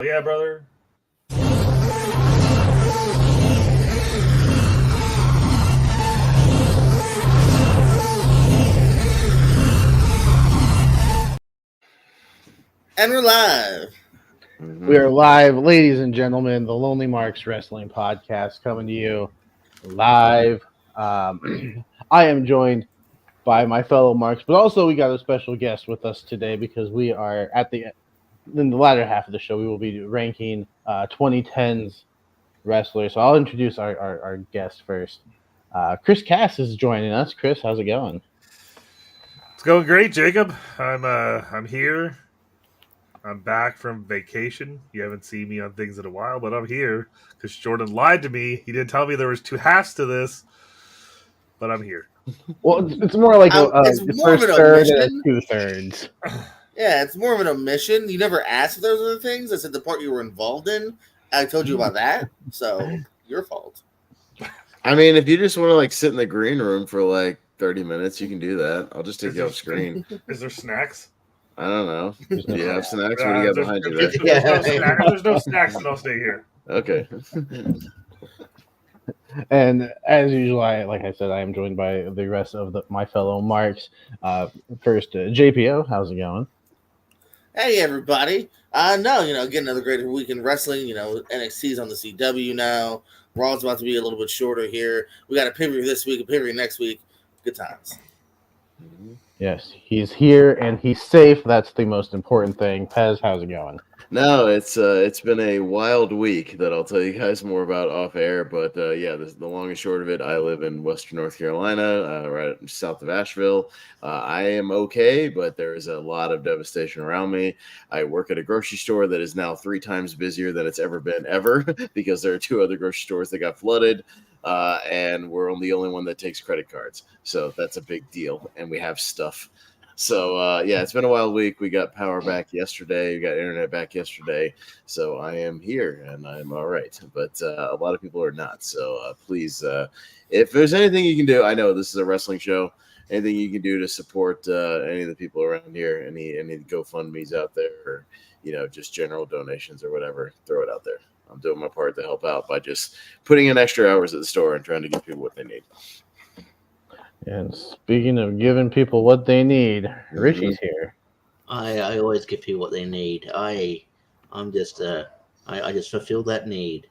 Yeah, brother. And we're live. We are live, ladies and gentlemen, the Lonely Marks Wrestling Podcast coming to you live. I am joined by my fellow Marks, but also we got a special guest with us today because we are in the latter half of the show. We will be ranking 2010s wrestlers. So I'll introduce our guest first. Chris Cass is joining us. Chris, how's it going? It's going great, Jacob. I'm here. I'm back from vacation. You haven't seen me on things in a while, but I'm here because Jordan lied to me. He didn't tell me there was two halves to this, but I'm here. Well, it's more like it's more first of an third omission. and 2/3. Yeah, it's more of an omission. You never asked if those other things. I said the part you were involved in. I told you about that, so your fault. I mean, if you just want to sit in the green room for 30 minutes, you can do that. I'll just take you off screen. Is there snacks? I don't know. Do you have snacks? What do you got behind you there? There's no snacks, and I'll stay here. Okay. And as usual, like I said, I am joined by the rest of my fellow Marks. First, JPO, how's it going? Hey, everybody. Getting another great week in wrestling. NXT's on the CW now. Raw's about to be a little bit shorter here. We got a pay-per-view this week, a pay-per-view next week. Good times. Yes, he's here and he's safe. That's the most important thing. Pez, how's it going? No, it's been a wild week that I'll tell you guys more about off air. But the long and short of it, I live in Western North Carolina, right south of Asheville. I am okay, but there is a lot of devastation around me. I work at a grocery store that is now 3 times busier than it's ever been because there are 2 other grocery stores that got flooded. And we're the only one that takes credit cards. So that's a big deal. And we have stuff. So, it's been a wild week. We got power back yesterday. We got internet back yesterday. So I am here and I'm all right. But a lot of people are not. So please, if there's anything you can do, I know this is a wrestling show. Anything you can do to support any of the people around here, any GoFundMes out there, or, just general donations or whatever, throw it out there. I'm doing my part to help out by just putting in extra hours at the store and trying to give people what they need. And speaking of giving people what they need, Richie's here. I always give people what they need. I just fulfill that need.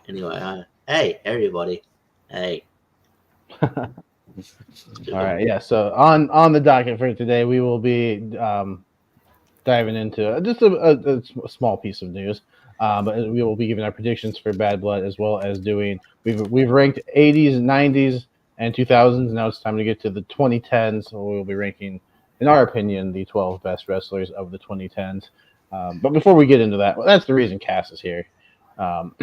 Anyway, hey everybody, hey. All right, yeah. So on the docket for today, we will be diving into just a small piece of news. But we will be giving our predictions for Bad Blood as well as we've ranked 80s, 90s, and 2000s. Now it's time to get to the 2010s. So we'll be ranking, in our opinion, the 12 best wrestlers of the 2010s. But before we get into that, that's the reason Cass is here. I'm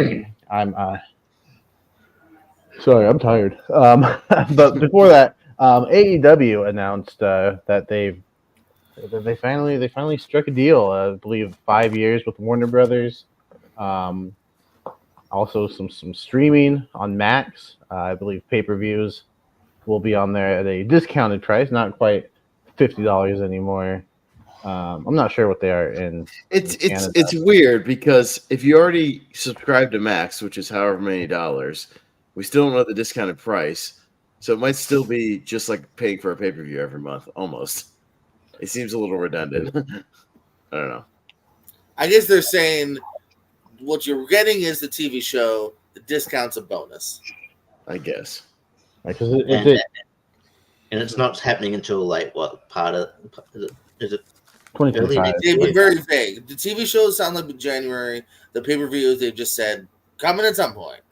sorry, I'm tired. But before that, AEW announced that they finally struck a deal. I believe 5 years with Warner Brothers. Also some streaming on Max. I believe pay-per-views will be on there at a discounted price, not quite $50 anymore. I'm not sure what they are in. It's weird because if you already subscribe to Max, which is however many dollars, we still don't know the discounted price. So it might still be just like paying for a pay-per-view every month, almost. It seems a little redundant. I don't know. I guess they're saying what you're getting is the TV show. The discount's a bonus. I guess. And it's not happening until is it 2025? They've been very vague. The TV shows sound like January. The pay-per-views, they've just said coming at some point.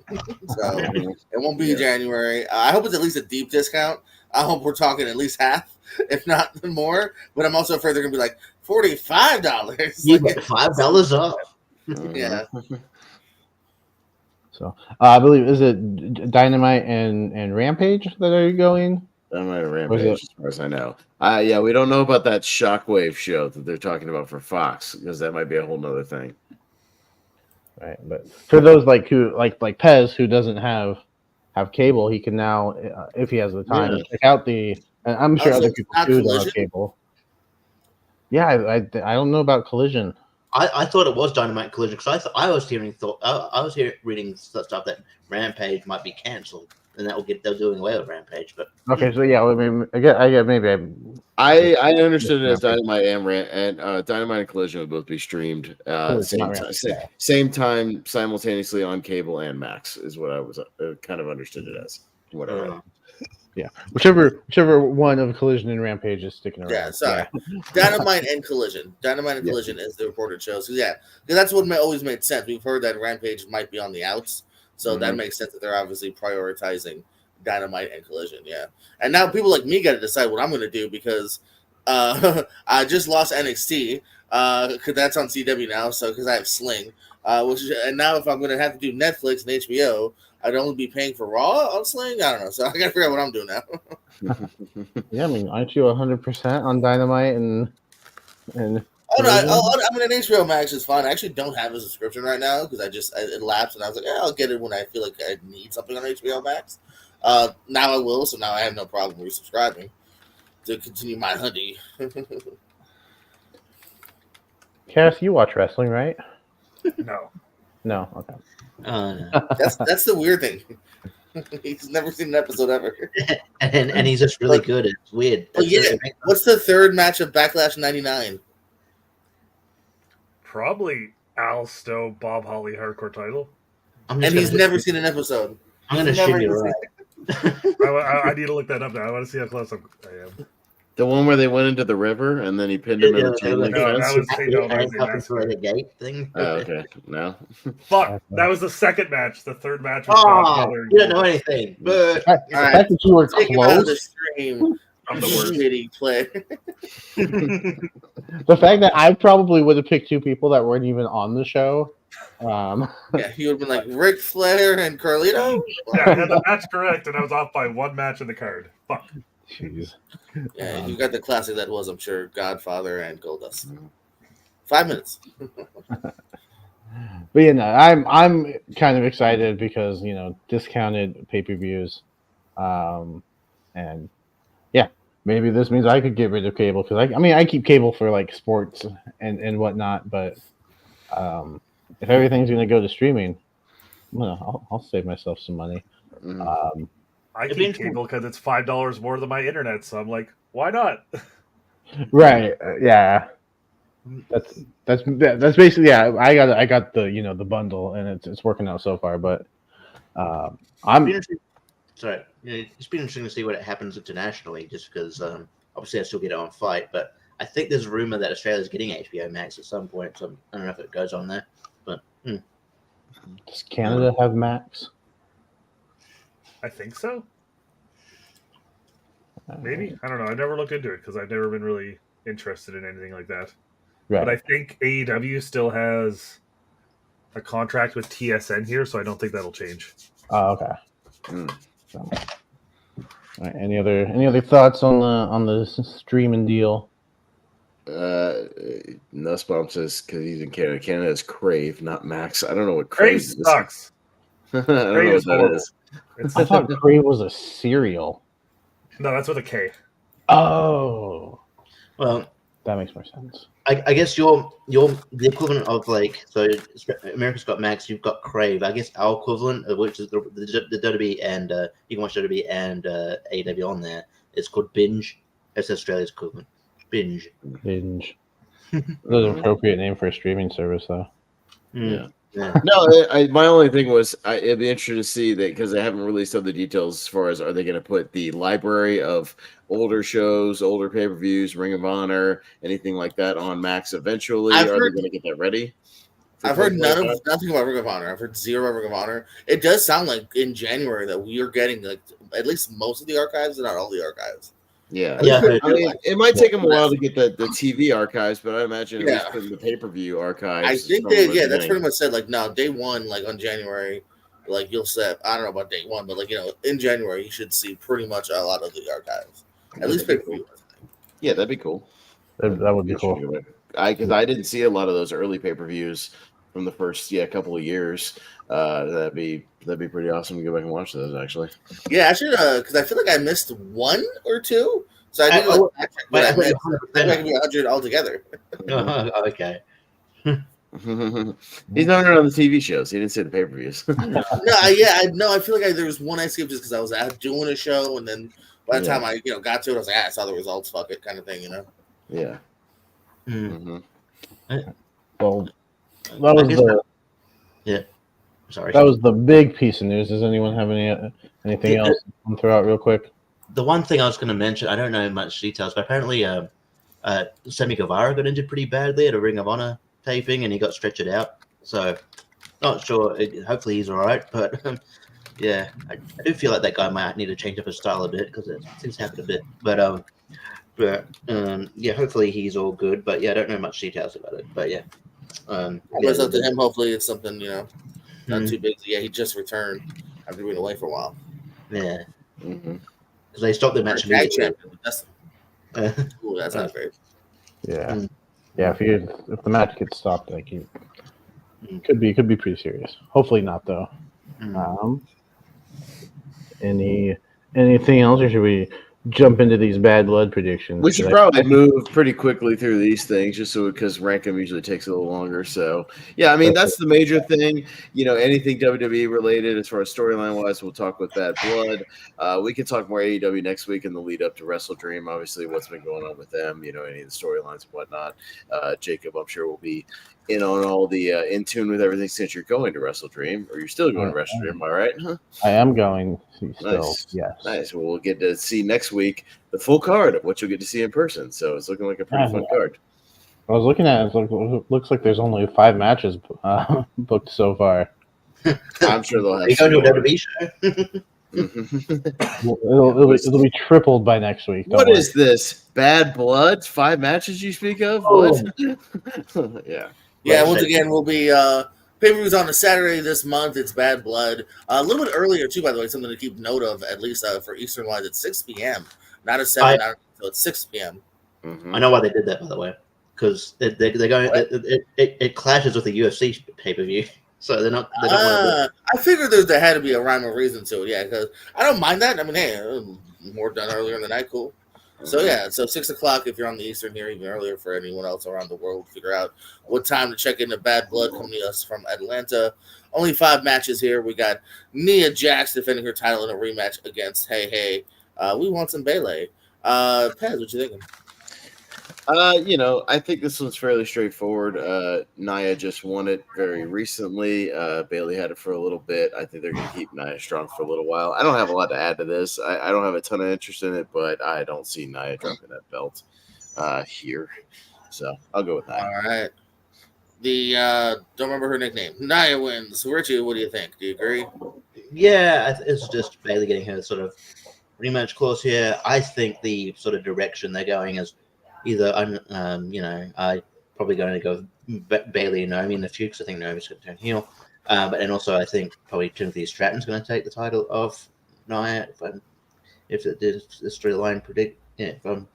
So it won't be January. I hope it's at least a deep discount. I hope we're talking at least half, if not more. But I'm also afraid they're gonna be like $45. You get $5 off. Yeah. So I believe is it Dynamite and Rampage that are going? Dynamite and Rampage, as far as I know. We don't know about that Shockwave show that they're talking about for Fox because that might be a whole nother thing. Right, but for those like Pez who doesn't have cable, he can now, if he has the time, check out the. And I'm sure other people do have cable. Yeah, I don't know about Collision. I thought it was Dynamite Collision because I was reading stuff that Rampage might be cancelled and they're doing away with Rampage. But Okay, so yeah, I mean, I get maybe I understood it as Dynamite and Dynamite and Collision would both be streamed same time simultaneously on cable and Max is what I was kind of understood it as. Whatever. Yeah, whichever one of Collision and Rampage is sticking around. Yeah, sorry. Dynamite and Collision. Dynamite and Collision is the reported shows. Yeah, because that's what always made sense. We've heard that Rampage might be on the outs, so that makes sense that they're obviously prioritizing Dynamite and Collision. Yeah, and now people like me got to decide what I'm going to do because I just lost NXT because that's on CW now. So because I have Sling, and now if I'm going to have to do Netflix and HBO. I'd only be paying for Raw on Sling. I don't know, so I gotta figure out what I'm doing now. Yeah, I mean, aren't you 100% on Dynamite and? Oh no, I mean, an HBO Max is fine. I actually don't have a subscription right now because it lapsed, and I was like, I'll get it when I feel like I need something on HBO Max. Now I will, so now I have no problem resubscribing to continue my honey. Cass, you watch wrestling, right? No. Okay. That's the weird thing. He's never seen an episode ever, and he's just really good. It's weird. What's the third match of Backlash '99? Probably Al Stowe, Bob Holly hardcore title. And he's never seen an episode. I'm going to shoot you right. I need to look that up now. I want to see how close I am. The one where they went into the river and then he pinned him in the chain link fence? The gate thing. Oh, okay. No. Fuck. That was the second match. The third match was you don't know anything. But all right. That you were close. The stream. I'm the worst shitty player. The fact that I probably would have picked two people that weren't even on the show. Yeah, he would have been like Ric Flair and Carlito. Yeah, I had the match correct, and I was off by one match in the card. Fuck. Jeez. Yeah, you got the classic that was, I'm sure, Godfather and Goldust. 5 minutes. But you know, I'm kind of excited because discounted pay-per-views, and yeah, maybe this means I could get rid of cable because I keep cable for like sports and whatnot, but if everything's gonna go to streaming, I'll save myself some money. I keep cable because it's $5 more than my internet, so I'm like, why not? Right? Yeah. That's basically I got the the bundle and it's working out so far, but sorry, it's been interesting to see what happens internationally, just because obviously I still get it on Fight, but I think there's a rumor that Australia's getting HBO Max at some point, so I don't know if it goes on there, but does Canada have Max? I think so. Maybe. I don't know. I never looked into it because I've never been really interested in anything like that. Right. But I think AEW still has a contract with TSN here, so I don't think that'll change. Oh, okay. So, all right. Any other thoughts on the streaming deal? Nussbaum says because he's in Canada. Canada is Crave, not Max. I don't know what Crave is. Sucks. I don't know what that is. I thought Crave was a cereal. No, that's with a K. Oh, well, that makes more sense. I guess you're the equivalent of so America's got Max, you've got Crave. I guess our equivalent, which is the WWE and you can watch WWE and AEW on there. It's called Binge. It's Australia's equivalent. Binge. That's an appropriate name for a streaming service, though. Yeah. No, my only thing was it'd be interesting to see that because they haven't released other details as far as are they going to put the library of older shows, older pay-per-views, Ring of Honor, anything like that on Max eventually? Are they going to get that ready? I've heard nothing about Ring of Honor. I've heard zero about Ring of Honor. It does sound like in January that we are getting at least most of the archives, and not all the archives. Yeah. I mean, it might take them a while to get the TV archives, but I imagine at least putting the pay-per-view archives. I think that's pretty much said day one, on January, you'll set. I don't know about day one, but in January you should see pretty much a lot of the archives, at least pay-per-view. Yeah, that'd be cool. That would be cool. Because I didn't see a lot of those early pay-per-views from the first couple of years. That'd be pretty awesome to go back and watch those actually. Yeah, I should because I feel like I missed one or two, so I did I could be 100 altogether. Okay. He's not on the TV shows. He didn't say the pay-per-views. I feel like there was one I skipped just because I was out doing a show, and then by the time I got to it, I was like, I saw the results, fuck it, kind of thing, Yeah. Well, that was Sorry. that was the big piece of news. Does anyone have anything else to throw out real quick? The one thing I was going to mention, I don't know much details, but apparently Sammy Guevara got injured pretty badly at a Ring of Honor taping, and he got stretchered out. So, not sure. Hopefully, he's all right. But yeah, I do feel like that guy might need to change up his style a bit because it seems to happen a bit. But yeah, hopefully he's all good. But yeah, I don't know much details about it. But yeah, it's up to him. Hopefully, it's something not too big. Yeah, he just returned after being away for a while. Yeah, because they stopped the match immediately. That's not great. Yeah, yeah. If the match gets stopped, like it could be pretty serious. Hopefully not though. Anything else, or should we jump into these Bad Blood predictions? We should probably move pretty quickly through these things just so because rank them usually takes a little longer. So, yeah, I mean, that's the major thing. Anything WWE related as far as storyline wise, we'll talk with Bad Blood. We can talk more AEW next week in the lead up to Wrestle Dream. Obviously, what's been going on with them, any of the storylines and whatnot. Jacob, I'm sure, will be in on all the in tune with everything since you're going to Wrestle Dream, or you're still going to Wrestle Dream, am I right? Huh? I am going still, nice. Yes. Nice. Well, we'll get to see next week the full card of what you'll get to see in person. So it's looking like a pretty fun card. I was looking at it. It looks like there's only 5 matches booked so far. I'm sure they'll have. You go to a WWE show. It'll be tripled by next week. What is this? Bad Blood? 5 matches you speak of? What? Yeah. Yeah. Once again, we'll be pay-per-views on a Saturday this month. It's Bad Blood. A little bit earlier too, by the way. Something to keep note of, at least for Eastern wise, at 6 p.m. Not at 7. So it's 6 p.m. I know why they did that, by the way, because they're going. It clashes with the UFC pay-per-view. So they're not. They don't I figured there had to be a rhyme or reason to it. Yeah, because I don't mind that. I mean, hey, more done earlier in the night, cool. So yeah, so 6 o'clock if you're on the Eastern here, even earlier for anyone else around the world. Figure out what time to check into Bad Blood coming to us from Atlanta. Only 5 matches here. We got Nia Jax defending her title in a rematch against Hey. We want some Bayley. Pez, what you thinking? I think this one's fairly straightforward. Nia just won it very recently. Bayley had it for a little bit. I think they're going to keep Nia strong for a little while. I don't have a lot to add to this. I don't have a ton of interest in it, but I don't see Nia dropping that belt here. So I'll go with Nia. All right. Don't remember her nickname. Nia wins. Richie, what do you think? Do you agree? Yeah, it's just Bayley getting her sort of rematch clause here. I think the sort of direction they're going is either I probably going to go Bayley and Naomi in the future because I think Naomi's going to turn heel. And also I think probably Timothy Stratton's going to take the title of Nia if the storyline if I'm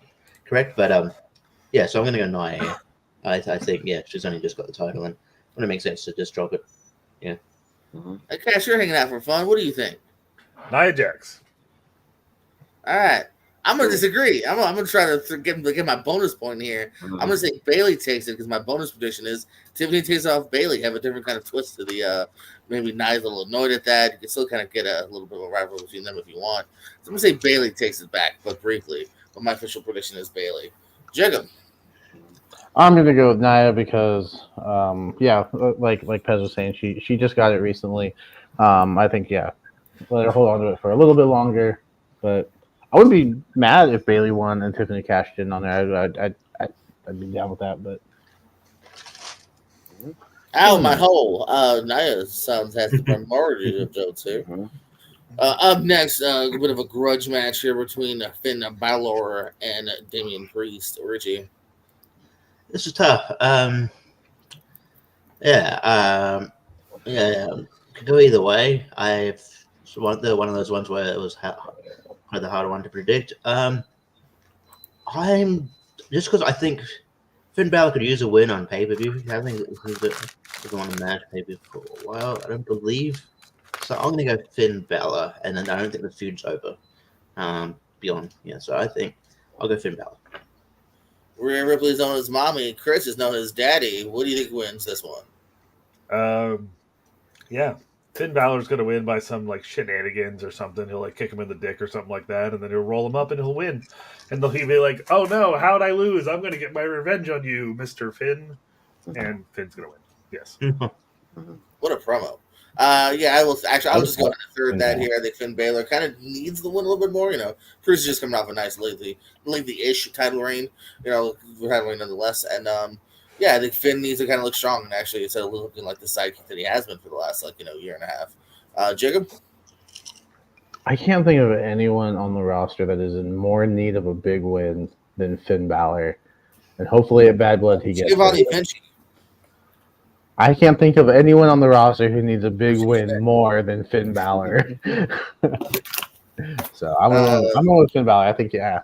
correct. But so I'm going to go Nia here. I think she's only just got the title and when it makes sense to just drop it. Yeah. Hey, Cash, you're hanging out for fun. What do you think? Nia Jax. All right. I'm going to disagree. I'm going to try to get my bonus point here. I'm going to say Bayley takes it because my bonus prediction is Tiffany takes off Bayley. Have a different kind of twist to the maybe Nia's a little annoyed at that. You can still kind of get a little bit of a rivalry between them if you want. So I'm going to say Bayley takes it back, but briefly. But my official prediction is Bayley. Jacob. I'm going to go with Nia because, like Pez was saying, she just got it recently. I think, let her hold on to it for a little bit longer, but I wouldn't be mad if Bayley won and Tiffany cashed in on there. I'd be down with that. But my hole. Nia sounds has the priority of jokes here. Up next, a bit of a grudge match here between Finn Balor and Damian Priest. Richie. This is tough. Could go either way. It's one of those ones where it was the harder one to predict. I'm just because I think Finn Balor could use a win on pay-per-view. I think he doesn't want to match pay-per-view for a while. I don't believe. So I'm going to go Finn Balor, and then I don't think the feud's over. So I think I'll go Finn Balor. Rhea Ripley's known as mommy. Chris is known as daddy. What do you think wins this one? Yeah. Finn Balor's going to win by some like shenanigans or something. He'll like kick him in the dick or something like that, and then he'll roll him up and he'll win. And he'll be like, "Oh no, how'd I lose? I'm going to get my revenge on you, Mr. Finn." And Finn's going to win. Yes. What a promo. Yeah, I will. Actually, I'll just go ahead and third that here. I think Finn Balor kind of needs the win a little bit more. Cruz is just coming off a nice lately-ish title reign. Title reign nonetheless. And yeah, I think Finn needs to kind of look strong. And actually, instead of looking like the sidekick that he has been for the last year and a half. Jacob. I can't think of anyone on the roster that is in more need of a big win than Finn Balor, and hopefully at Bad Blood he gets it. I can't think of anyone on the roster who needs a big win more than Finn Balor. So I'm going with Finn Balor. I think, yeah.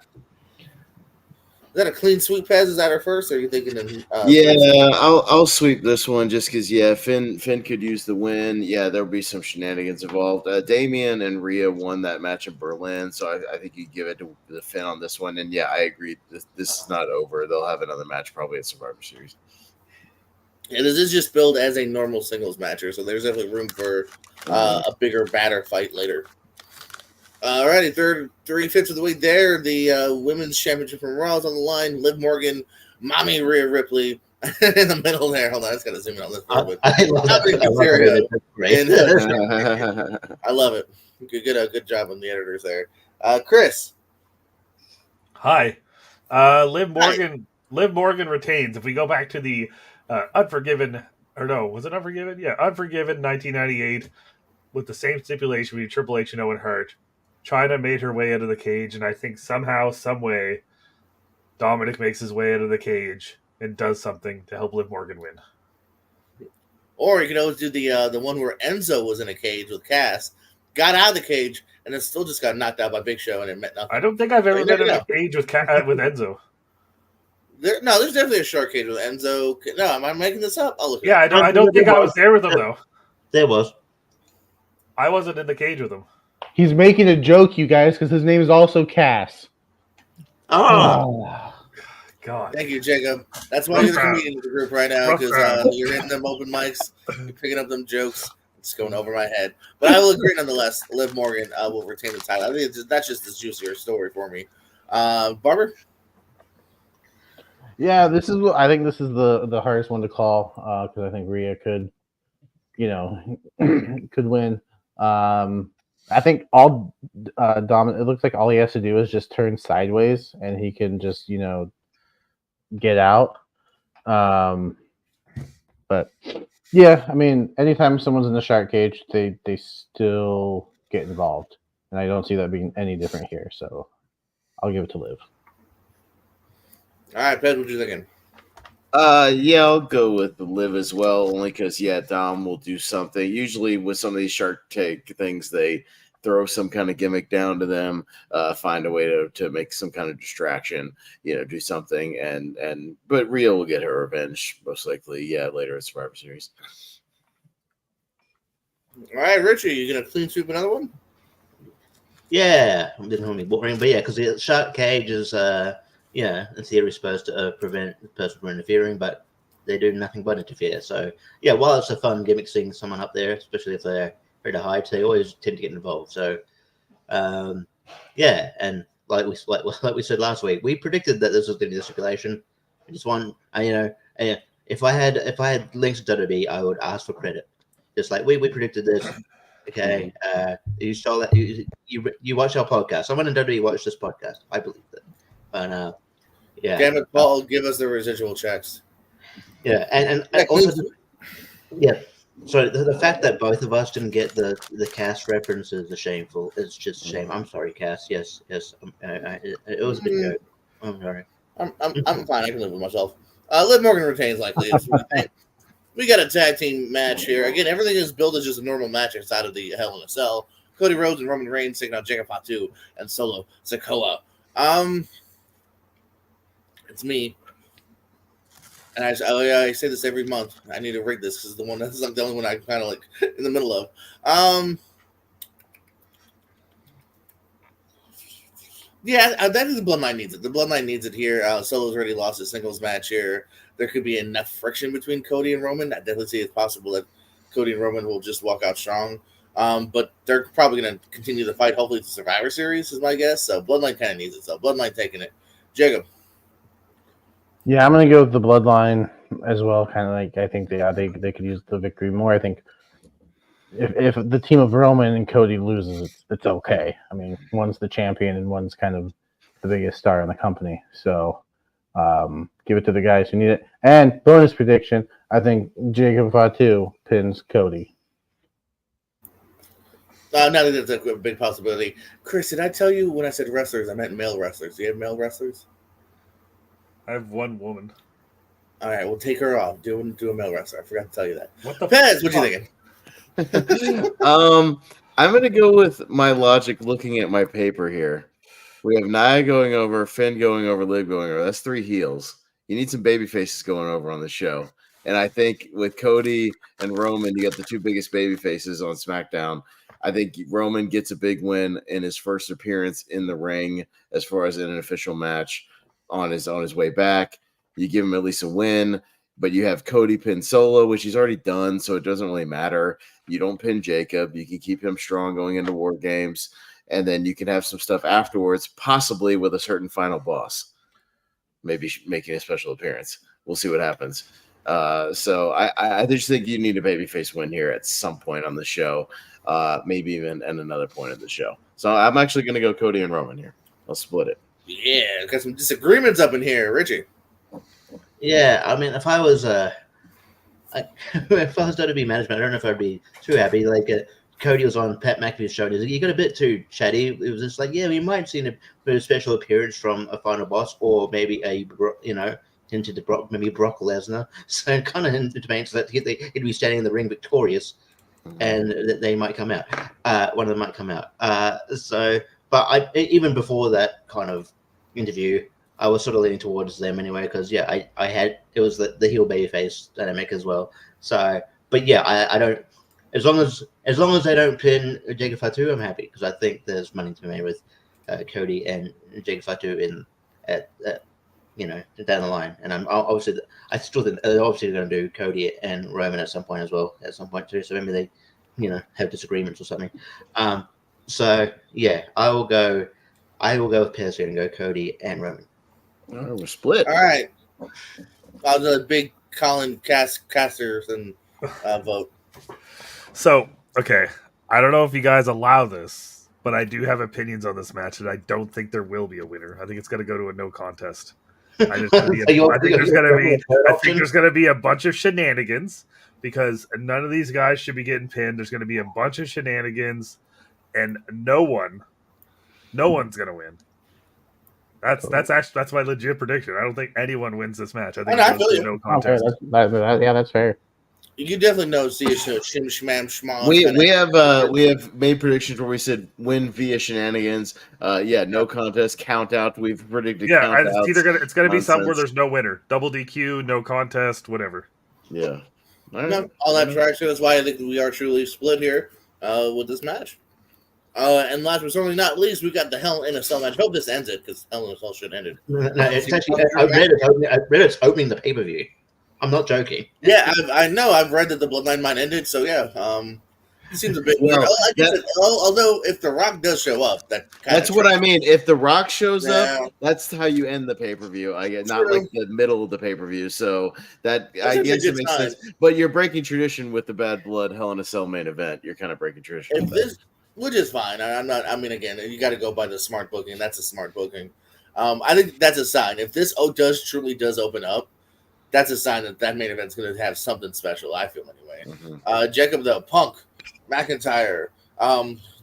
Is that a clean sweep, Pez? Is that our first, or are you thinking of I'll sweep this one just because, Finn could use the win. Yeah, there'll be some shenanigans involved. Damian and Rhea won that match in Berlin, so I think you give it to the Finn on this one. And, yeah, I agree. This is not over. They'll have another match probably at Survivor Series. Yeah, this is just billed as a normal singles match, so there's definitely room for a bigger, badder fight later. Alrighty, 3/5 of the way there. The women's championship from Raw is on the line. Liv Morgan, mommy Rhea Ripley in the middle there. Hold on, I just got to zoom in on this a little bit. I love it. Good job on the editors there. Chris. Hi. Liv Morgan retains. If we go back to the Unforgiven, or no, was it Unforgiven? Yeah, Unforgiven 1998 with the same stipulation between Triple H and Owen Hart. Chyna made her way out of the cage, and I think somehow, some way, Dominic makes his way out of the cage and does something to help Liv Morgan win. Or you can always do the one where Enzo was in a cage with Cass, got out of the cage, and then still just got knocked out by Big Show, and it meant nothing. I don't think I've ever been in a cage with Enzo. There's definitely a shark cage with Enzo. No, am I making this up? I'll look. Yeah, I don't think I was there with him though. There was. I wasn't in the cage with him. He's making a joke, you guys, because his name is also Cass. Oh. God. Thank you, Jacob. That's why you're the comedian of the group right now, because you're hitting them open mics, you're picking up them jokes. It's going over my head. But I will agree nonetheless. Liv Morgan will retain the title. I think that's just the juicier story for me. Barber? Yeah, I think this is the hardest one to call because I think Rhea could win. I think all Dominic. It looks like all he has to do is just turn sideways, and he can just get out. But yeah, I mean, anytime someone's in the shark cage, they still get involved, and I don't see that being any different here. So I'll give it to Liv. All right, Ped, what you thinking? Yeah, I'll go with the Liv as well, only because Dom will do something. Usually with some of these Shark Tank things, they throw some kind of gimmick down to them, find a way to make some kind of distraction, do something, but Rhea will get her revenge most likely, later at Survivor Series. All right, Richie, you gonna clean sweep another one? Yeah, I'm getting home boring, but yeah, because the shark cage is in theory supposed to prevent the person from interfering, but they do nothing but interfere. So yeah, while it's a fun gimmick seeing someone up there, especially if they're very high, they always tend to get involved. So and like we said last week, we predicted that this was going to be the stipulation. I just want if I had links to WWE, I would ask for credit. Just like we predicted this. Okay, you saw that you watched our podcast. Someone in WWE watched this podcast. I believe it. And yeah. Damn it, Paul, give us the residual checks. Yeah, and also, so the fact that both of us didn't get the Cass references is shameful. It's just a shame. I'm sorry, Cass. Yes. It was a bit joke. I'm sorry. I'm fine. I can live with myself. Liv Morgan retains likely. We got a tag team match here. Again, everything is billed as just a normal match inside of the Hell in a Cell. Cody Rhodes and Roman Reigns taking out Jacob Fatu and Solo Sikoa. It's me, and I say this every month. I need to rig this because this is the only one I kind of like in the middle of. Yeah, I think the Bloodline needs it. The Bloodline needs it here. Solo's already lost a singles match here. There could be enough friction between Cody and Roman. I definitely see it's possible that Cody and Roman will just walk out strong. But they're probably going to continue the fight, hopefully, to Survivor Series, is my guess. So Bloodline kind of needs it. So Bloodline taking it. Jacob. Yeah, I'm gonna go with the Bloodline as well. Kind of like I think they could use the victory more. I think if the team of Roman and Cody loses, it's okay. I mean, one's the champion and one's kind of the biggest star in the company. So give it to the guys who need it. And bonus prediction: I think Jacob Fatu pins Cody. Now that that's a big possibility. Chris, did I tell you when I said wrestlers, I meant male wrestlers? Do you have male wrestlers? I have one woman. All right, we'll take her off. Do a male wrestler. I forgot to tell you that. What the Pez, what you thinking? I'm gonna go with my logic. Looking at my paper here, we have Nia going over, Finn going over, Liv going over. That's 3 heels. You need some baby faces going over on the show, and I think with Cody and Roman, you got the 2 biggest baby faces on SmackDown. I think Roman gets a big win in his first appearance in the ring, as far as in an official match on his way back. You give him at least a win. But you have Cody pin Solo, which he's already done, so it doesn't really matter. You don't pin Jacob. You can keep him strong going into War Games, and then you can have some stuff afterwards, possibly with a certain final boss, maybe making a special appearance. We'll see what happens. So I just think you need a babyface win here at some point on the show, maybe even at another point of the show. So I'm actually going to go Cody and Roman here. I'll split it. Yeah, got some disagreements up in here, Richie. Yeah, I mean, if I was WWE management, I don't know if I'd be too happy. Like Cody was on Pat McAfee's show, and he got a bit too chatty. It was just like, yeah, we might see a bit of special appearance from a final boss, or maybe hinted to maybe Brock Lesnar. So kind of intimates that he'd be standing in the ring victorious, and that they might come out. One of them might come out. But even before that kind of interview, I was sort of leaning towards them anyway, because it was the heel babyface dynamic as well. So, but yeah, I don't, as long as they don't pin Jacob Fatu, I'm happy, because I think there's money to be made with Cody and Jacob Fatu down the line. And I still think they're obviously going to do Cody and Roman at some point too. So maybe they have disagreements or something. So yeah, I will go with Pez here and go Cody and Roman. Oh, we're split. All right. I'll do a big Colin Casterson vote. So, okay. I don't know if you guys allow this, but I do have opinions on this match, and I don't think there will be a winner. I think it's going to go to a no contest. I think there's going to be a bunch of shenanigans, because none of these guys should be getting pinned. There's going to be a bunch of shenanigans, and no one's going to win. That's my legit prediction. I don't think anyone wins this match. I think it's no contest. Okay, that's fair. You definitely see a shim shmam shmam. We have made predictions where we said win via shenanigans. No contest, count out. We've predicted. Yeah, it's gonna be something where there's no winner. Double DQ, no contest, whatever. Yeah. All that traction. That's why I think we are truly split here with this match. And last but certainly not least, we got the Hell in a Cell match. Hope this ends it, because Hell in a Cell should end it. No, it's actually I read it's opening the pay-per-view. I'm not joking. Yeah, I know. I've read that the Bloodline might end it, so yeah. It seems a bit weird. Although if The Rock does show up, that's what I mean. If The Rock shows up, that's how you end the pay-per-view. I get not like the middle of the pay-per-view. So I guess it makes sense. But you're breaking tradition with the Bad Blood Hell in a Cell main event. You're kind of breaking tradition. Which is fine. I'm not. I mean, again, you got to go by the smart booking. That's a smart booking. I think that's a sign. If this truly does open up, that's a sign that main event's going to have something special. I feel anyway. Mm-hmm. Jacob, the Punk, McIntyre.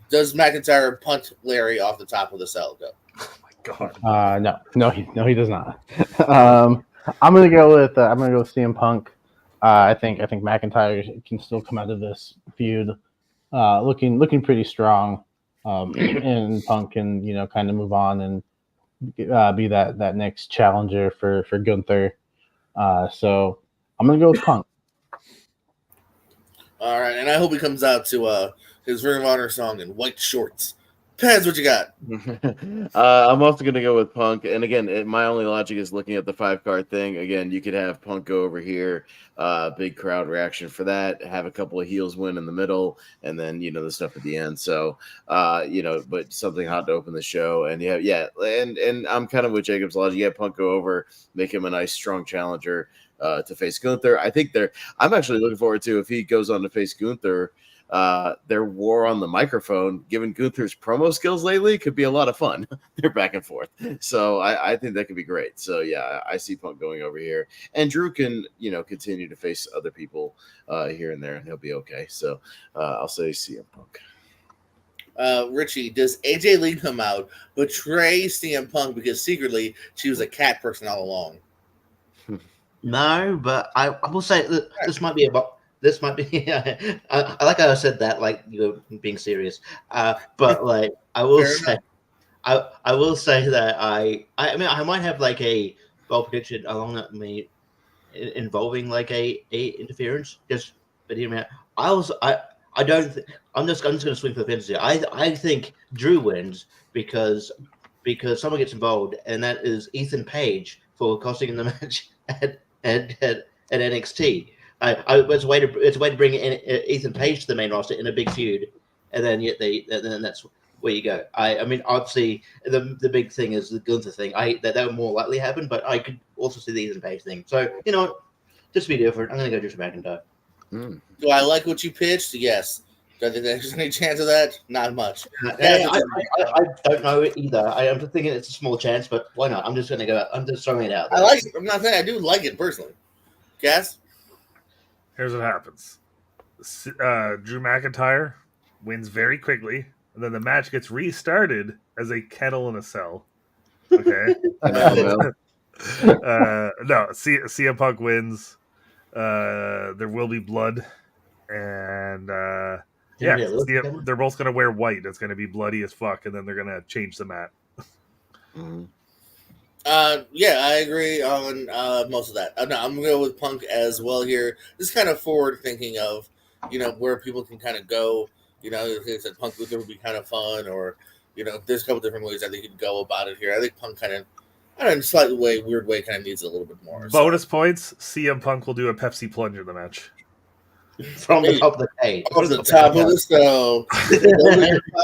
Does McIntyre punt Larry off the top of the cell? Go. Oh my God. No, he does not. I'm gonna go with CM Punk. I think McIntyre can still come out of this feud looking pretty strong, and Punk can kind of move on and be that next challenger for Gunther. So I'm gonna go with Punk. All right, and I hope he comes out to his Ring of Honor song in white shorts. Pez, what you got? I'm also going to go with Punk. And again, my only logic is looking at the 5-card thing. Again, you could have Punk go over here, big crowd reaction for that, have a couple of heels win in the middle, and then, the stuff at the end. So, but something hot to open the show. And and I'm kind of with Jacob's logic. Yeah, Punk go over, make him a nice, strong challenger to face Gunther. I think I'm actually looking forward to if he goes on to face Gunther. Their war on the microphone, given Gunther's promo skills lately, could be a lot of fun. They're back and forth. So I think that could be great. So yeah, I see Punk going over here. And Drew can, continue to face other people here and there, and he'll be okay. So I'll say CM Punk. Richie, does AJ Lee come out, betray CM Punk because secretly she was a cat person all along? No, but I will say that this might be I like how I said that, like you're being serious. But like I will say that I mean I might have like a bold prediction along that me involving like a interference. But hear me out. I don't. I'm just going to swing for the fences here. I think Drew wins because someone gets involved, and that is Ethan Page for costing him the match at NXT. It's a way to bring Ethan Page to the main roster in a big feud, and then then that's where you go. I mean, obviously the big thing is the Gunther thing. That would more likely happen, but I could also see the Ethan Page thing. So just to be different, I'm going to go Drew McIntyre. Do I like what you pitched? Yes. Do I think there's any chance of that? Not much. I don't know either. I'm just thinking it's a small chance, but why not? I'm just going to go. I'm just throwing it out there. I like it. I'm not saying I do like it personally. Cass? Here's what happens. Drew McIntyre wins very quickly, and then the match gets restarted as a kettle in a cell. Okay? No, CM Punk wins. There will be blood, and they're both going to wear white. It's going to be bloody as fuck, and then they're going to change the mat. Yeah, I agree on most of that. No, I'm going to go with Punk as well here. This is kind of forward thinking of, where people can kind of go. They said Punk Luther would be kind of fun, or, there's a couple different ways that they could go about it here. I think Punk kind of, in a slightly weird way, kind of needs it a little bit more. Bonus points, CM Punk will do a Pepsi plunge in the match. From the top of the cage. Off the top of the stove.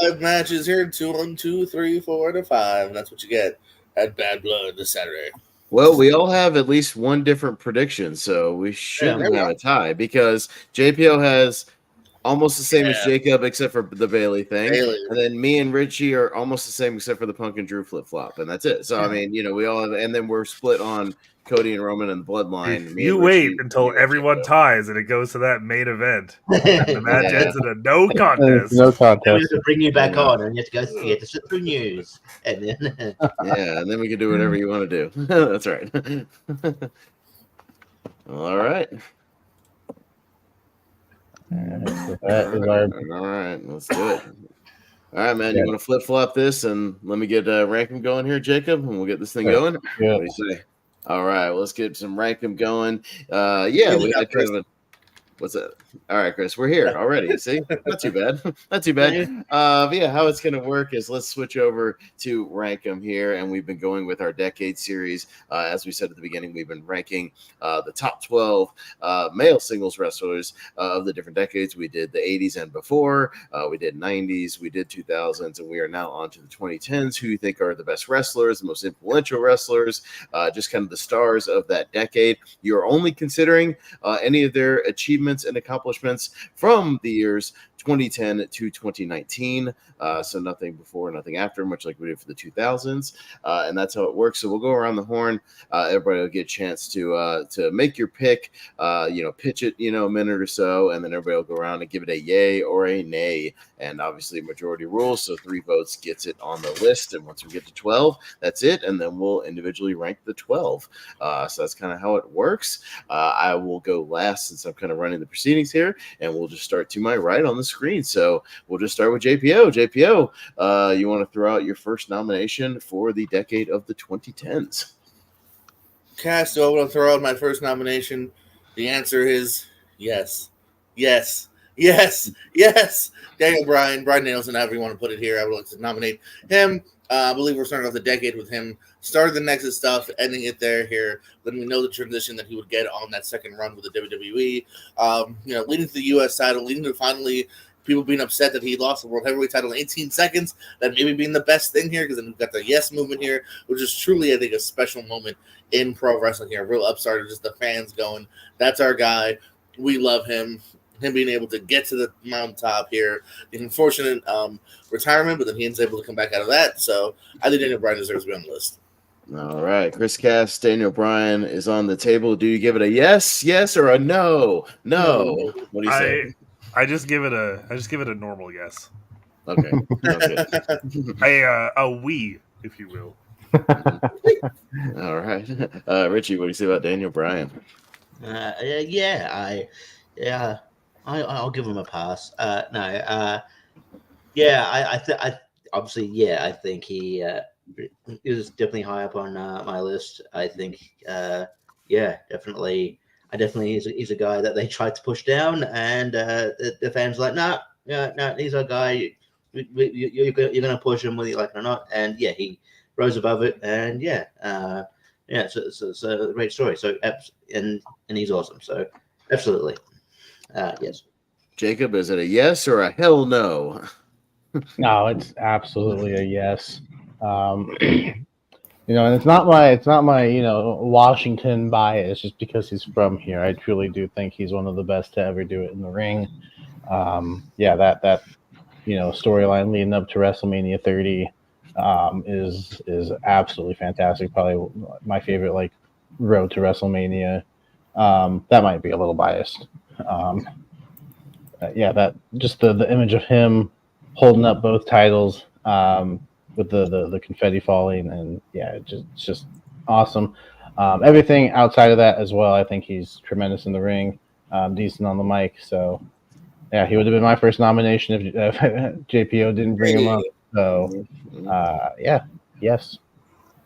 5 matches here, 2 on 2, 3, 4 to 5. That's what you get at Bad Blood this Saturday. Well, we all have at least one different prediction, so we shouldn't have a tie because JPO has almost the same as Jacob, except for the Bailey thing. And then me and Richie are almost the same, except for the Punk and Drew flip-flop, and that's it. So, I mean, we all have, and then we're split on Cody and Roman and the Bloodline. You wait until everyone ties and it goes to that main event. The match ends in a no contest. No contest. We have to bring you back on, and you have to sit through news, and then and then we can do whatever you want to do. That's right. All right. All right, let's do it. All right, man. You want to flip flop this and let me get Rankum going here, Jacob, and we'll get this thing going. Yeah. What do you say? All right, let's get some Rankum going. We got kind of a. What's that? All right, Chris, we're here already. See, not too bad. Not too bad. But yeah, how it's going to work is let's switch over to rank them here. And we've been going with our decade series. As we said at the beginning, we've been ranking the top 12 male singles wrestlers of the different decades. We did the 80s and before. We did 90s. We did 2000s. And we are now on to the 2010s, who you think are the best wrestlers, the most influential wrestlers, just kind of the stars of that decade. You're only considering any of their achievements and accomplishments from the years 2010 to 2019. So nothing before, nothing after, much like we did for the 2000s. And that's how it works. So we'll go around the horn. Everybody will get a chance to make your pick, pitch it, a minute or so, and then everybody will go around and give it a yay or a nay. And obviously majority rules. So 3 votes gets it on the list. And once we get to 12, that's it. And then we'll individually rank the 12. So that's kind of how it works. I will go last since I'm kind of running the proceedings here, and we'll just start to my right on the screen. So we'll just start with JPO. JPO, you want to throw out your first nomination for the decade of the 2010s? Cass, do I want to throw out my first nomination? The answer is yes. Yes. Yes. Daniel Bryan, Danielson, however you want to put it here. I would like to nominate him. I believe we're starting off the decade with him. Started the Nexus stuff, ending it there here. Then we know the transition that he would get on that second run with the WWE. Leading to the U.S. title, leading to finally people being upset that he lost the World Heavyweight title in 18 seconds. That maybe being the best thing here, because then we've got the Yes movement here, which is truly, I think, a special moment in pro wrestling here. A real upstart of just the fans going, that's our guy. We love him. Him being able to get to the mountaintop here. The unfortunate retirement, but then he ends able to come back out of that. So I think Daniel Bryan deserves to be on the list. All right, Chris Cass, Daniel Bryan is on the table. Do you give it a yes, or a no? No. What do you say? I just give it a normal yes. Okay. A we, if you will. All right, Richie, what do you say about Daniel Bryan? I'll give him a pass. I think he is definitely high up on my list. I think, definitely. He's a guy that they tried to push down, and the fans were like, no, he's our guy. You're going to push him whether you like it or not. And he rose above it, and it's a great story. So and he's awesome. So absolutely. Yes. Jacob, is it a yes or a hell no? No, it's absolutely a yes. And it's not my Washington bias just because he's from here. I truly do think he's one of the best to ever do it in the ring. That storyline leading up to WrestleMania 30 is absolutely fantastic. Probably my favorite road to WrestleMania. That might be a little biased. That just the image of him holding up both titles with the confetti falling, and it's just awesome. Everything outside of that as well, I think he's tremendous in the ring, decent on the mic. So he would have been my first nomination if JPO didn't bring him up. So yes.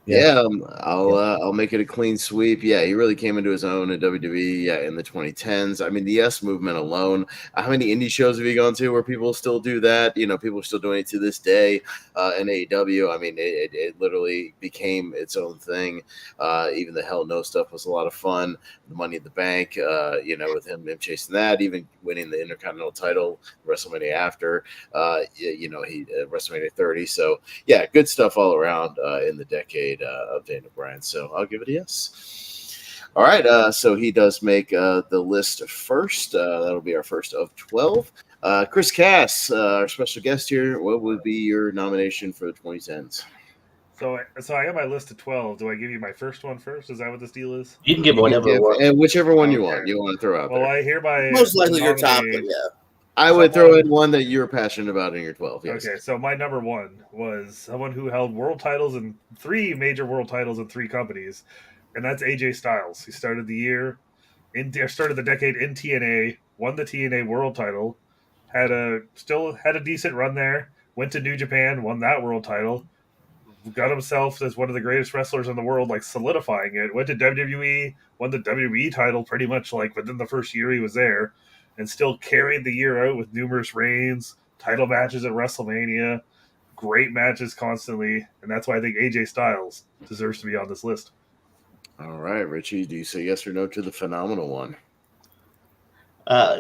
Yeah, I'll make it a clean sweep. Yeah, he really came into his own at WWE in the 2010s. I mean, the Yes movement alone. How many indie shows have you gone to where people still do that? People are still doing it to this day in AEW. I mean, it literally became its own thing. Even the Hell No stuff was a lot of fun. The Money in the Bank, with him chasing that, even winning the Intercontinental title WrestleMania after, he WrestleMania 30. So, good stuff all around in the decade of Daniel Bryan. So I'll give it a yes. All right. So he does make the list first. That'll be our first of 12. Chris Cass, our special guest here, what would be your nomination for the 2010s? So I got my list of 12. Do I give you my first one first? Is that what this deal is? You can give whatever, and whichever one you want to throw out there. Well, I hereby most likely your top, but I would throw in one that you're passionate about in your 12. Yes. Okay, so my number one was someone who held three major world titles in three companies, and that's AJ Styles. He started the decade in TNA, won the TNA world title, still had a decent run there, went to New Japan, won that world title, got himself as one of the greatest wrestlers in the world, solidifying it, went to WWE, won the WWE title pretty much within the first year he was there, and still carried the year out with numerous reigns, title matches at WrestleMania, great matches constantly, and that's why I think AJ Styles deserves to be on this list. All right, Richie, do you say yes or no to the phenomenal one?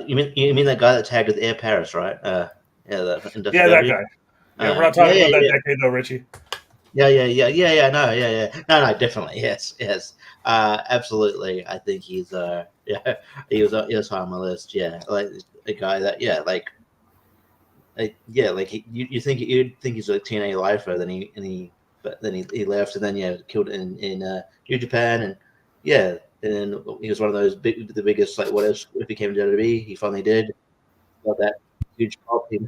You mean that guy that tagged with Air Paris, right? That guy. We're not talking about that decade though, Richie. No, definitely, yes, absolutely. I think he's he was high on my list. Yeah, a guy that you'd think he's a TNA lifer, then he left, and then killed it in New Japan, and then he was one of those the biggest what else if he came to WWE, he finally did. Got that huge pop. They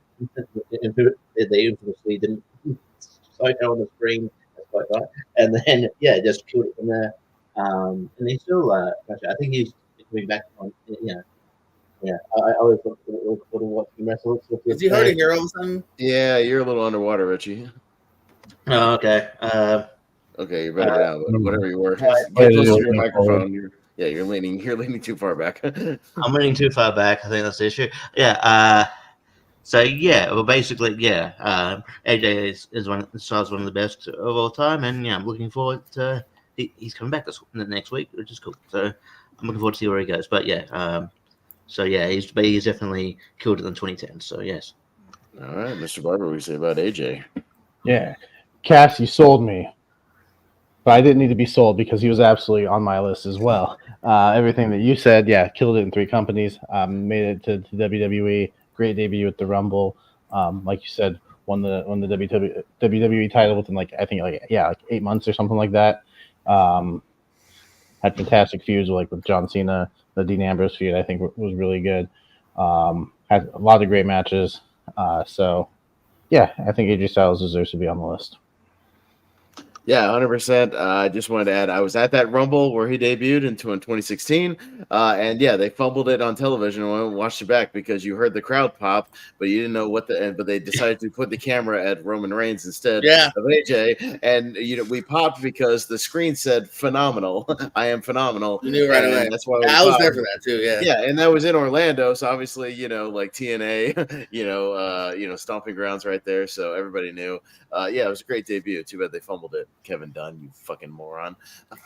infamously didn't. On the screen, that's quite right. And then just killed it from there. And he's still I think he's coming back on. I always look forward to watching wrestle. Is he hard to hear all of a sudden? Yeah, you're a little underwater, Richie. Oh, okay. Okay, you're better now. But whatever you were, get close to your microphone. Yeah, you're leaning too far back. I'm leaning too far back. I think that's the issue. Yeah. So yeah, well, basically, yeah. AJ is one of the best of all time, and yeah, I'm looking forward to he's coming back next week, which is cool. So I'm looking forward to see where he goes. But yeah, so yeah, he's definitely killed it in 2010. So yes. All right, Mr. Barber, what do you say about AJ? Yeah, Cass, you sold me, but I didn't need to be sold because he was absolutely on my list as well. Everything that you said, yeah, killed it in 3 companies. Made it to WWE. Great debut at the Rumble. Like you said, won the WWE title within like 8 months or something like that. Had fantastic feuds with John Cena. The Dean Ambrose feud I think was really good. Had a lot of great matches. So yeah, I think AJ Styles deserves to be on the list. Yeah, 100%. I just wanted to add, I was at that Rumble where he debuted in 2016, and yeah, they fumbled it on television and went and watched it back because you heard the crowd pop, but you didn't know what but they decided to put the camera at Roman Reigns instead of AJ, and we popped because the screen said "phenomenal." I am phenomenal. You knew right away. That's why we I was popped. there for that too. Yeah. Yeah, and that was in Orlando, so obviously, like TNA, stomping grounds right there, so everybody knew. Yeah, it was a great debut. Too bad they fumbled it. Kevin Dunn, you fucking moron.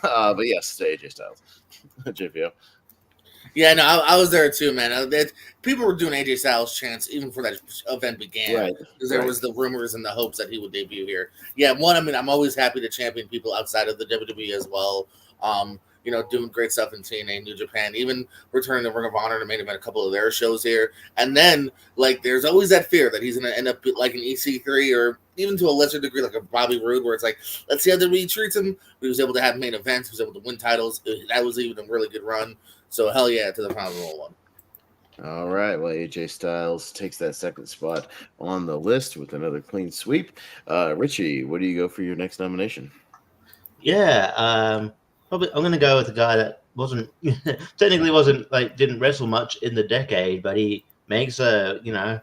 But yes, to AJ Styles. JPO. Yeah, no, I was there too, man. People were doing AJ Styles chants even before that event began, Right. because there was the rumors and the hopes that he would debut here. Yeah, I mean, I'm always happy to champion people outside of the WWE as well. Doing great stuff in TNA, New Japan, even returning to Ring of Honor to main event a couple of their shows here. And then, there's always that fear that he's going to end up like an EC3 or even to a lesser degree like a Bobby Roode, where it's like, let's see how WWE treats him. He was able to have main events. He was able to win titles. That was even a really good run. So hell yeah to the final one. All right. Well, AJ Styles takes that second spot on the list with another clean sweep. Richie, what do you go for your next nomination? Yeah, probably I'm gonna go with a guy that didn't wrestle much in the decade, but he makes made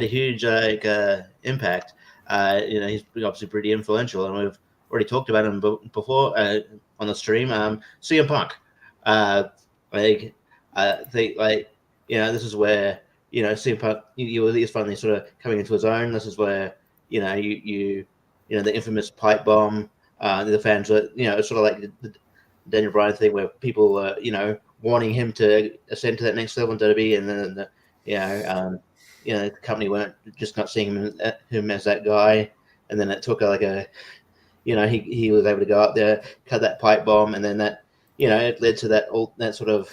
a huge impact. He's obviously pretty influential, and we've already talked about him before on the stream. CM Punk. I think this is where CM Punk is finally sort of coming into his own. This is where the infamous pipe bomb. The fans were, it's sort of like the Daniel Bryan thing where people were, wanting him to ascend to that next level in WWE, and then the company weren't just not seeing him as that guy, and then it took he was able to go up there, cut that pipe bomb, and then that, it led to that sort of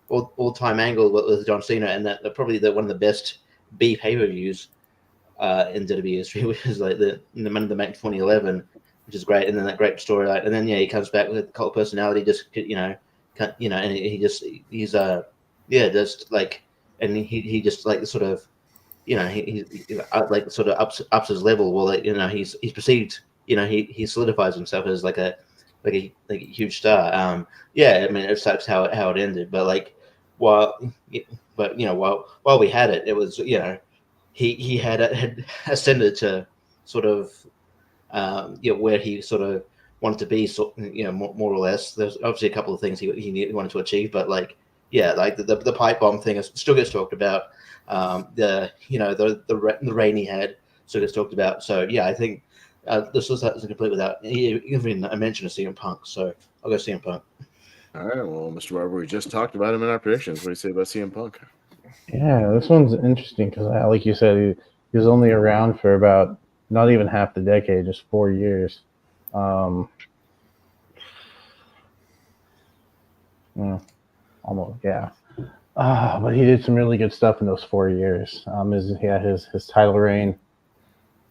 all-time angle with John Cena, and that probably one of the best B pay-per-views in WWE history, which is like the Money in the Bank 2011. Which is great, and then that great storyline, and then he comes back with cult personality, and he just like sort of, he like sort of ups his level. Well, he's perceived, he solidifies himself as like a huge star. I mean, it sucks how it ended, but while we had it, it was he had ascended to sort of. Where he sort of wanted to be, more or less. There's obviously a couple of things he wanted to achieve, but the pipe bomb thing still gets talked about. The reign he had still gets talked about. So yeah, I think this was complete without even a mention of CM Punk. So I'll go CM Punk. All right, well, Mr. Barber, we just talked about him in our predictions. What do you say about CM Punk? Yeah, this one's interesting because, like you said, he was only around for about not even half the decade, just 4 years. Almost, yeah. But he did some really good stuff in those 4 years. His title reign.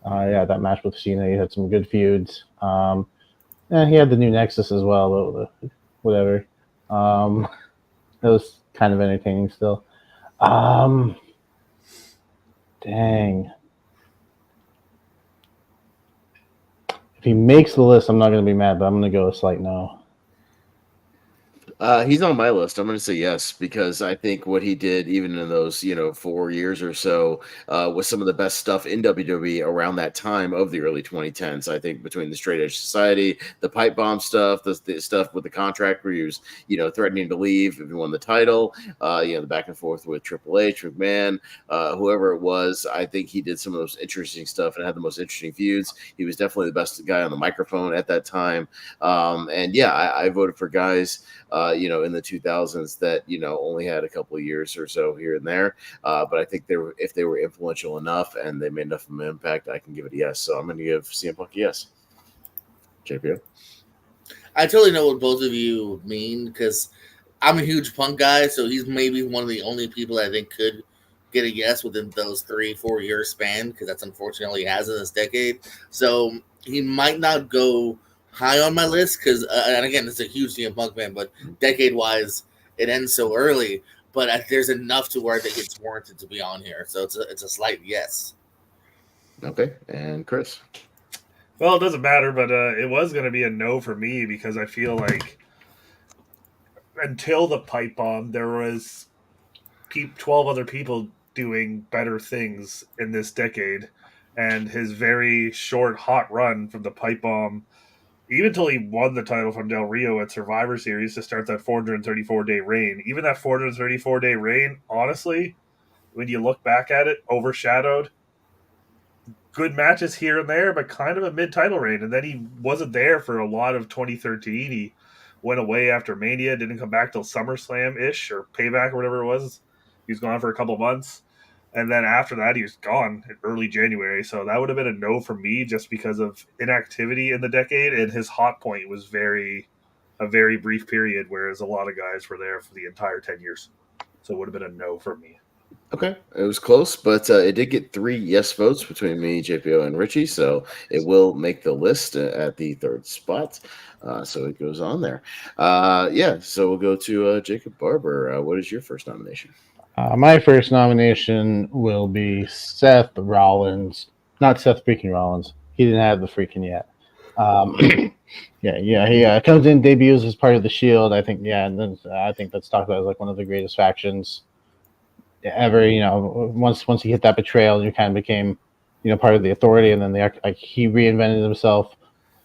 That match with Cena, he had some good feuds. And he had the new Nexus as well. Whatever. It was kind of entertaining still. Dang. If he makes the list, I'm not going to be mad, but I'm going to go a slight no. He's on my list. I'm going to say yes because I think what he did, even in those 4 years or so, was some of the best stuff in WWE around that time of the early 2010s. I think between the Straight Edge Society, the pipe bomb stuff, the stuff with the contract where he was threatening to leave if he won the title, the back and forth with Triple H, McMahon, whoever it was. I think he did some of those interesting stuff and had the most interesting feuds. He was definitely the best guy on the microphone at that time. And yeah, I voted for guys. In the 2000s that only had a couple of years or so here and there, but I think if they were influential enough and they made enough of an impact, I can give it a yes. So I'm going to give CM Punk a yes. JPO. I totally know what both of you mean because I'm a huge Punk guy, so he's maybe one of the only people I think could get a yes within those 3-4 year span because that's unfortunately he has in this decade. So he might not go high on my list because, and again, it's a huge CM Punk fan, but decade-wise, it ends so early. But there's enough to where I think it's warranted to be on here, so it's a slight yes. Okay, and Chris. Well, it doesn't matter, but it was going to be a no for me because I feel like until the pipe bomb, there was 12 other people doing better things in this decade, and his very short, hot run from the pipe bomb. Even until he won the title from Del Rio at Survivor Series to start that 434-day reign. Even that 434-day reign, honestly, when you look back at it, overshadowed good matches here and there, but kind of a mid-title reign. And then he wasn't there for a lot of 2013. He went away after Mania, didn't come back till SummerSlam-ish or Payback or whatever it was. He was gone for a couple months. And then after that, he was gone in early January. So that would have been a no for me just because of inactivity in the decade. And his hot point was a very brief period, whereas a lot of guys were there for the entire 10 years. So it would have been a no for me. Okay, it was close, but it did get 3 yes votes between me, JPO, and Richie. So it will make the list at the 3rd spot. So it goes on there. So we'll go to Jacob Barber. What is your first nomination? My first nomination will be Seth Rollins. Not Seth freaking Rollins. He didn't have the freaking yet. He comes in, debuts as part of the Shield. I think that's talked about as like one of the greatest factions ever. Once he hit that betrayal, he kind of became, part of the Authority, and then he reinvented himself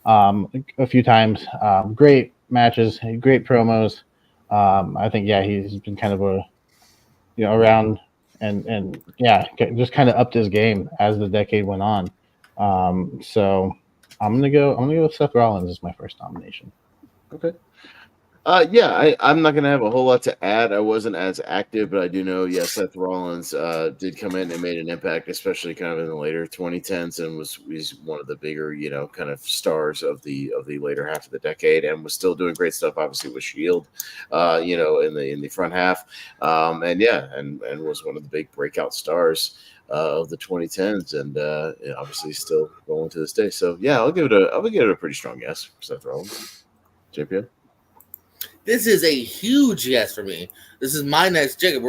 a few times. Great matches, great promos. I think he's been kind of a around and just kind of upped his game as the decade went on. So I'm gonna go with Seth Rollins as my first nomination. Okay. I'm not gonna have a whole lot to add. I wasn't as active, but I do know, Seth Rollins did come in and made an impact, especially kind of in the later 2010s, and was one of the bigger, kind of stars of the later half of the decade, and was still doing great stuff, obviously with Shield, in the front half, and was one of the big breakout stars of the 2010s, and obviously still going to this day. So I'll give it a pretty strong yes for Seth Rollins. JPO. This is a huge yes for me. This is my next, Jacob.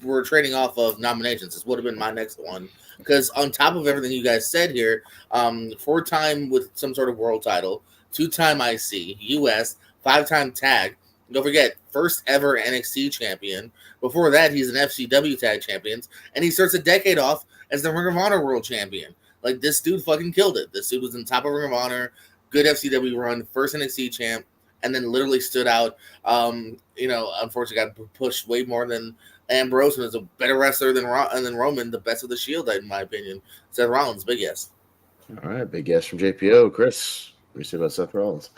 We're trading off of nominations. This would have been my next one because on top of everything you guys said here, 4-time with some sort of world title, 2-time IC, US, 5-time tag. Don't forget, first ever NXT champion. Before that, he's an FCW tag champion, and he starts a decade off as the Ring of Honor world champion. Like, this dude fucking killed it. This dude was in top of Ring of Honor, good FCW run, first NXT champ, and then literally stood out. Unfortunately got pushed way more than Ambrose, and is a better wrestler than Roman, the best of the Shield, in my opinion. Seth Rollins, big yes. All right, big yes from JPO. Chris, what do you say about Seth Rollins?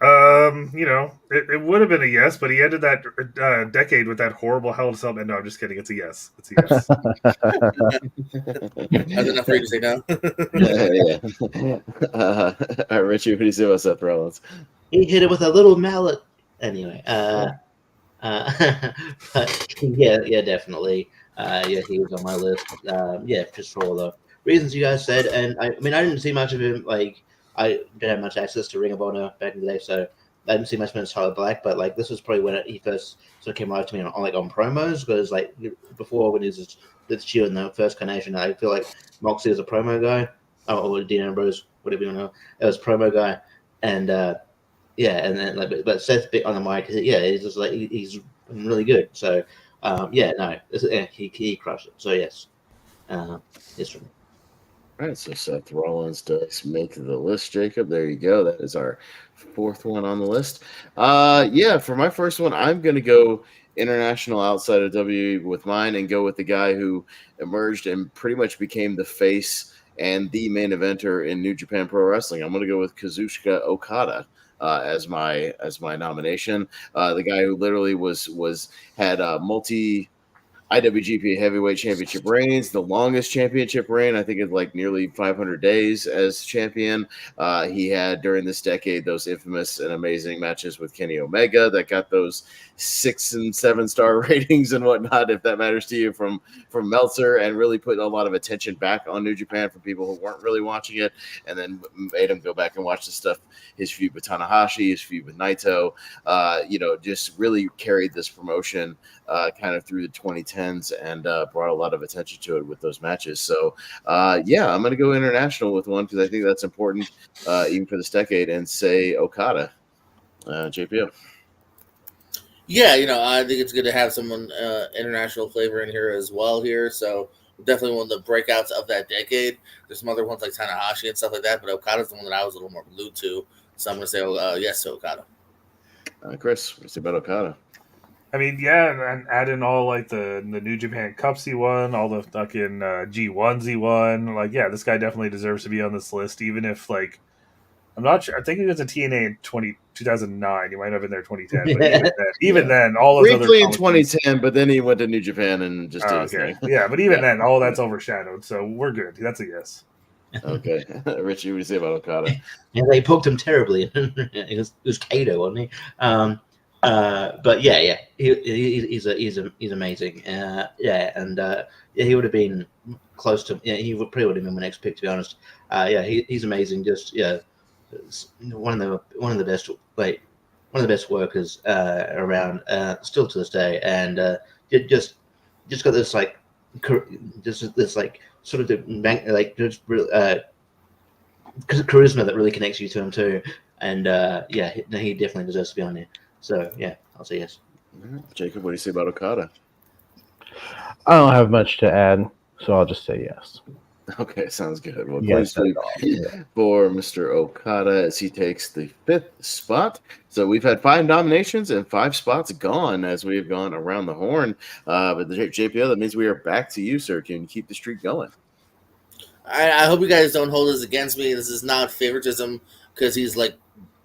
It would have been a yes, but he ended that decade with that horrible Hell in a Cell. No, I'm just kidding. It's a yes. It's a yes. That's enough for you to say no. All right, Richie, what do you say about Seth Rollins? He hit it with a little mallet. Anyway, but definitely. He was on my list. Just for all the reasons you guys said. And I didn't see much of him. Like, I didn't have much access to Ring of Honor back in the day, so I didn't see much of Tyler Black. But like, this was probably when he first sort of came out to me on promos, because like before, when he was with Shield in the first carnation, I feel like Moxley was a promo guy, or Dean Ambrose, whatever you know, it was promo guy, and yeah, and then but Seth's bit on the mic. Yeah, he's just like he's really good. So yeah, no, he crushed it. So yes, yes from me. All right, so Seth Rollins does make the list, Jacob. There you go. That is our fourth one on the list. Yeah, for my first one, I'm going to go international outside of WWE with mine and go with the guy who emerged and pretty much became the face and the main eventer in New Japan Pro Wrestling. I'm going to go with Kazuchika Okada. As my nomination, the guy who literally had multi IWGP Heavyweight Championship reigns, the longest championship reign. I think it's like nearly 500 days as champion. He had during this decade those infamous and amazing matches with Kenny Omega that got those 6 and 7 star ratings and whatnot, if that matters to you, from Meltzer, and really put a lot of attention back on New Japan for people who weren't really watching it, and then made him go back and watch the stuff. His feud with Tanahashi, his feud with Naito, just really carried this promotion kind of through the 2010s and brought a lot of attention to it with those matches. So, yeah, I'm going to go international with one because I think that's important even for this decade, and say Okada. JPO. Yeah, I think it's good to have someone international flavor in here as well here. So definitely one of the breakouts of that decade. There's some other ones like Tanahashi and stuff like that, but Okada's the one that I was a little more glued to. So I'm going to say yes to Okada. Chris, what do you say about Okada? I mean, yeah, and add in all like the New Japan Cups he won, all the fucking G1s he won. Like, yeah, this guy definitely deserves to be on this list, even if, like, I'm not sure. I think he was a TNA in 2009. He might have been there 2010. But even then, all those briefly other in 2010, but then he went to New Japan and just did his thing. Yeah, but even then, all that's overshadowed. So we're good. That's a yes. Okay. Richie, what do you say about Okada? Yeah, they booked him terribly. It was Kato, wasn't he? But yeah, he's amazing. Yeah, and he would have been close to. Yeah, he probably would have been my next pick, to be honest. Yeah, he's amazing. Just one of the best, like one of the best workers around, still to this day, and just got this like sort of charisma that really connects you to him too. And yeah, he definitely deserves to be on there. So yeah, I'll say yes. Jacob, what do you say about Okada? I don't have much to add, so I'll just say yes. Okay, sounds good. Well, Yes, please for Mr. Okada as he takes the 5th spot. So we've had 5 nominations and 5 spots gone as we have gone around the horn. But the JPO, that means we are back to you, sir. Can you keep the streak going? I hope you guys don't hold this against me. This is not favoritism because he's like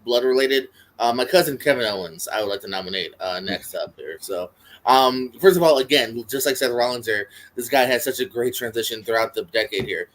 blood related. My cousin Kevin Owens, I would like to nominate next up here. So, first of all, again, just like Seth Rollins here, this guy had such a great transition throughout the decade here.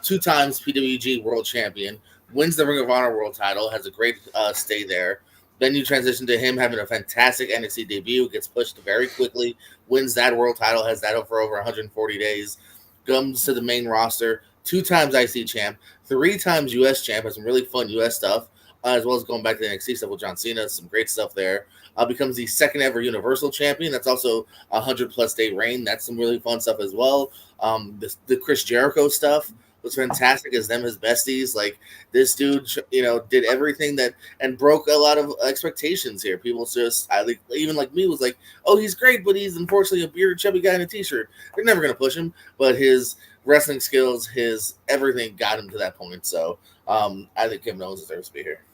2 times PWG World Champion, wins the Ring of Honor World Title, has a great stay there. Then you transition to him having a fantastic NXT debut, gets pushed very quickly, wins that World Title, has that for over 140 days, comes to the main roster, 2 times IC champ, 3 times US champ, has some really fun US stuff. As well as going back to the NXT stuff with John Cena, some great stuff there. Becomes the 2nd ever Universal Champion. That's also a 100+ day reign. That's some really fun stuff as well. The Chris Jericho stuff was fantastic as them, his besties. Like, this dude, did everything that and broke a lot of expectations here. People just, even like me, was like, oh, he's great, but he's unfortunately a bearded, chubby guy in a t-shirt. They're never going to push him. But his wrestling skills, his everything got him to that point. So I think Kevin Owens deserves to be here.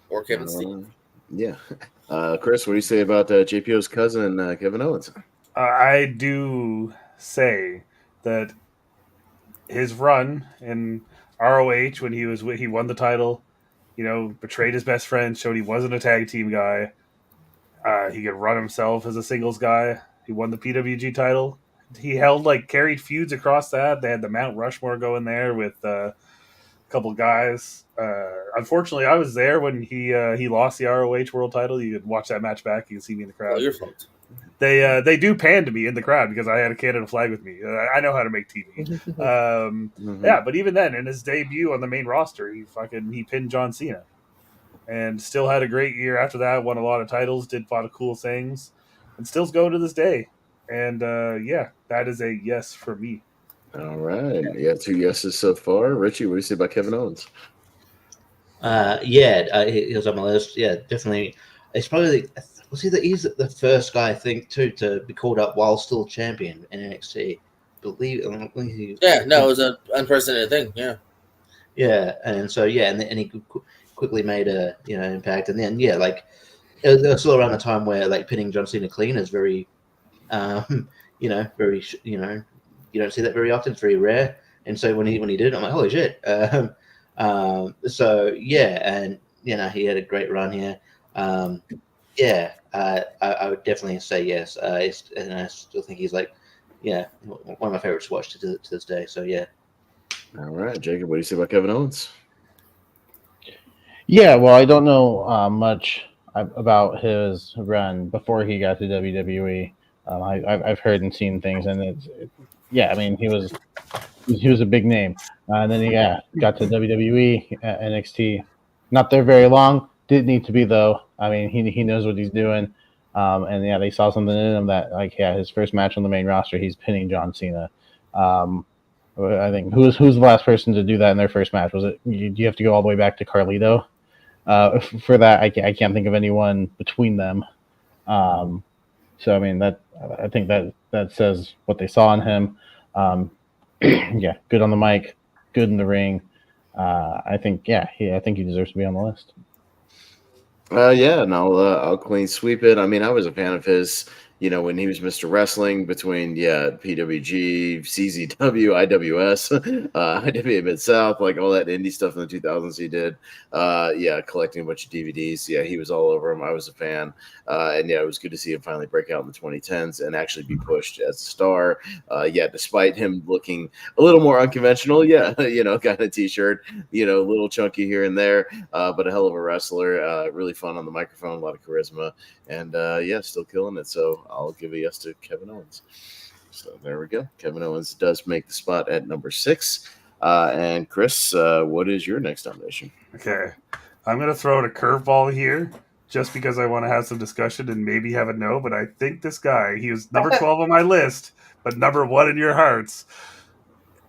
Or Kevin Steen. Yeah. Chris, what do you say about JPO's cousin, Kevin Owens? I do say that his run in ROH when he won the title, betrayed his best friend, showed he wasn't a tag team guy. He could run himself as a singles guy. He won the PWG title. He carried feuds across that. They had the Mount Rushmore going there with couple guys. Unfortunately, I was there when he lost the ROH World Title. You could watch that match back. You can see me in the crowd. Oh, your fault. They do pan to me in the crowd because I had a Canada flag with me. I know how to make TV. Yeah, but even then, in his debut on the main roster, he pinned John Cena, and still had a great year after that. Won a lot of titles, did a lot of cool things, and still's going to this day. And yeah, that is a yes for me. All right. Yeah, 2 yeses so far. Richie, what do you say about Kevin Owens? He was on my list. Yeah, definitely. It's probably he's the first guy I think too to be called up while still champion in NXT. Yeah, no, it was an unprecedented thing. Yeah. Yeah, and so and he quickly made a impact, and then like it was still around the time where like pinning John Cena clean is very, very you don't see that very often. It's very rare, and so when he did, I'm like, holy shit. So and he had a great run here. I would definitely say yes. And I still think he's like, one of my favorites to watch to this day. So yeah. All right, Jacob, what do you say about Kevin Owens? Yeah, well, I don't know much about his run before he got to WWE. I've heard and seen things, and I mean, he was a big name, and then he got to WWE, NXT. Not there very long. Didn't need to be though. I mean, he knows what he's doing, and they saw something in him that his first match on the main roster, he's pinning John Cena. I think who's the last person to do that in their first match? Was it? Do you have to go all the way back to Carlito? For that, I can't think of anyone between them. So I mean I think that says what they saw in him. Good on the mic, good in the ring. I think he deserves to be on the list. And I'll clean sweep it. I mean, I was a fan of his, when he was Mr. Wrestling between, PWG, CZW, IWS, IWA Mid-South, like all that indie stuff in the 2000s he did. Collecting a bunch of DVDs. Yeah, he was all over him. I was a fan. It was good to see him finally break out in the 2010s and actually be pushed as a star. Despite him looking a little more unconventional, kind of t-shirt, a little chunky here and there, but a hell of a wrestler, really fun on the microphone, a lot of charisma, and still killing it. So I'll give a yes to Kevin Owens. So there we go. Kevin Owens does make the spot at number 6. And Chris, what is your next nomination? Okay. I'm going to throw out a curveball here just because I want to have some discussion and maybe have a no, but I think this guy, he was number 12 on my list, but number 1 in your hearts.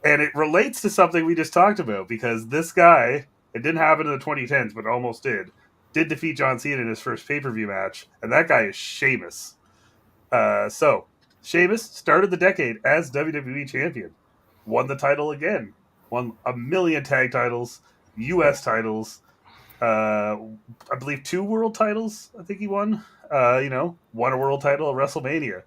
And it relates to something we just talked about because this guy, it didn't happen in the 2010s, but almost did defeat John Cena in his first pay-per-view match, and that guy is Sheamus. So Sheamus started the decade as WWE champion, won the title again, won a million tag titles, U.S. titles, I believe 2 world titles. I think he won. Won a world title at WrestleMania.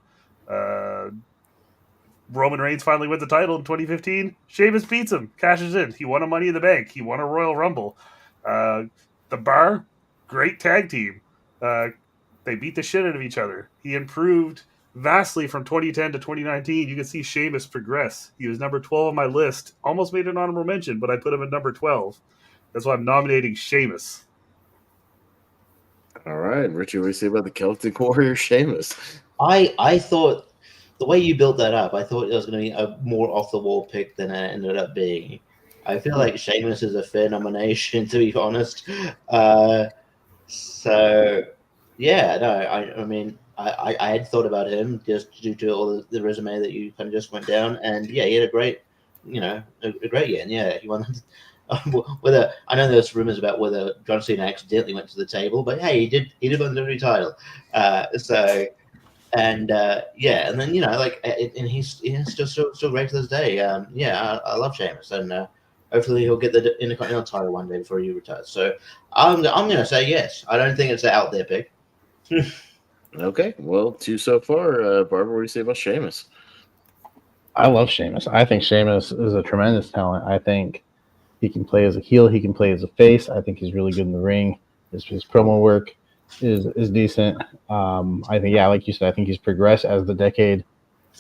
Roman Reigns finally wins the title in 2015. Sheamus beats him, cashes in. He won a Money in the Bank. He won a Royal Rumble. The Bar, great tag team. They beat the shit out of each other. He improved vastly from 2010 to 2019. You can see Sheamus progress. He was number 12 on my list. Almost made an honorable mention, but I put him at number 12. That's why I'm nominating Sheamus. All right, Richie, what do you say about the Celtic Warrior Sheamus? I thought the way you built that up, I thought it was going to be a more off the wall pick than it ended up being. I feel like Sheamus is a fair nomination, to be honest. I mean, I had thought about him just due to all the resume that you kind of just went down, and he had a great, a great year, and he won. Whether I know there's rumors about whether John Cena accidentally went to the table, but hey, he did win the WWE title. And then and he's still great to this day. I love Sheamus, and hopefully he'll get the Intercontinental title one day before he retires. So I'm gonna say yes. I don't think it's an out there pick. Okay, well, 2 so far. Barber, what do you say about Sheamus? I love Sheamus. I think Sheamus is a tremendous talent. I think he can play as a heel. He can play as a face. I think he's really good in the ring. His promo work is decent. I think, like you said, I think he's progressed as the decade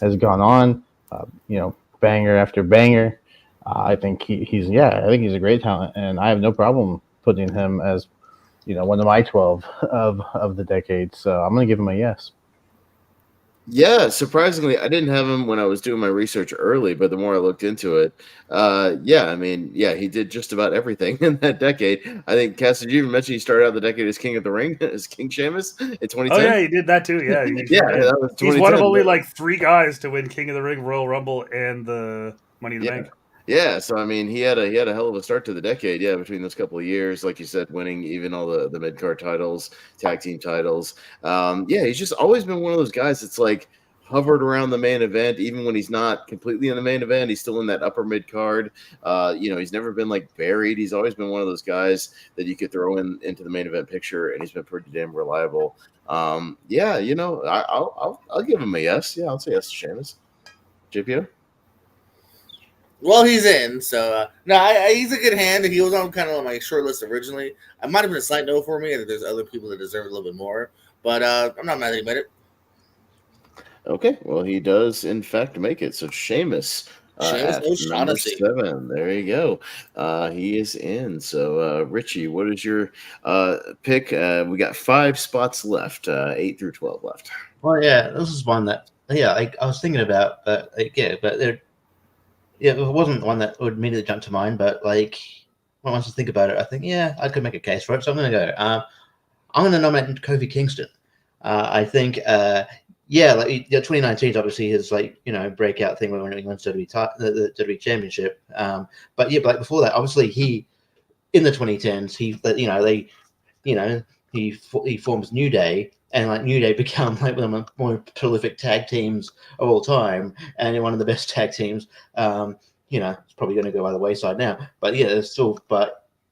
has gone on. Banger after banger. I think he's a great talent, and I have no problem putting him as one of my 12 of the decade. So I'm going to give him a yes. Yeah, surprisingly, I didn't have him when I was doing my research early, but the more I looked into it, he did just about everything in that decade. I think, Cass, did you even mention he started out the decade as King of the Ring, as King Sheamus in 2010? Oh, yeah, he did that too, yeah. That was he's one of only 3 guys to win King of the Ring, Royal Rumble, and the Money in the Bank. Yeah, so I mean, he had a hell of a start to the decade. Yeah, between those couple of years, like you said, winning even all the mid card titles, tag team titles. Yeah, he's just always been one of those guys that's like hovered around the main event, even when he's not completely in the main event. He's still in that upper mid card. He's never been like buried. He's always been one of those guys that you could throw into the main event picture, and he's been pretty damn reliable. Yeah, I'll give him a yes. Yeah, I'll say yes to Sheamus. JPO. Well, he's in, so no, he's a good hand. He was on kind of on my short list originally. I might have been a slight no for me, and there's other people that deserve a little bit more, but I'm not mad that he made it. Okay, well, he does in fact make it. So Sheamus Sheamus at number O'Shaughnessy. 7. There you go. He is in. So Richie, what is your pick? We got 5 spots left. 8 through 12 left. Well, yeah, this is one that I was thinking about, but it wasn't one that would immediately jump to mind. But like, once I think about it, I think I could make a case for it. So I'm going to go. I'm going to nominate Kofi Kingston. I think, like 2019 is obviously his breakout thing when he wins the WWE Championship. But before that, obviously he in the 2010s he forms New Day. And like New Day become like one of the more prolific tag teams of all time, and one of the best tag teams. It's probably going to go by the wayside now, but they're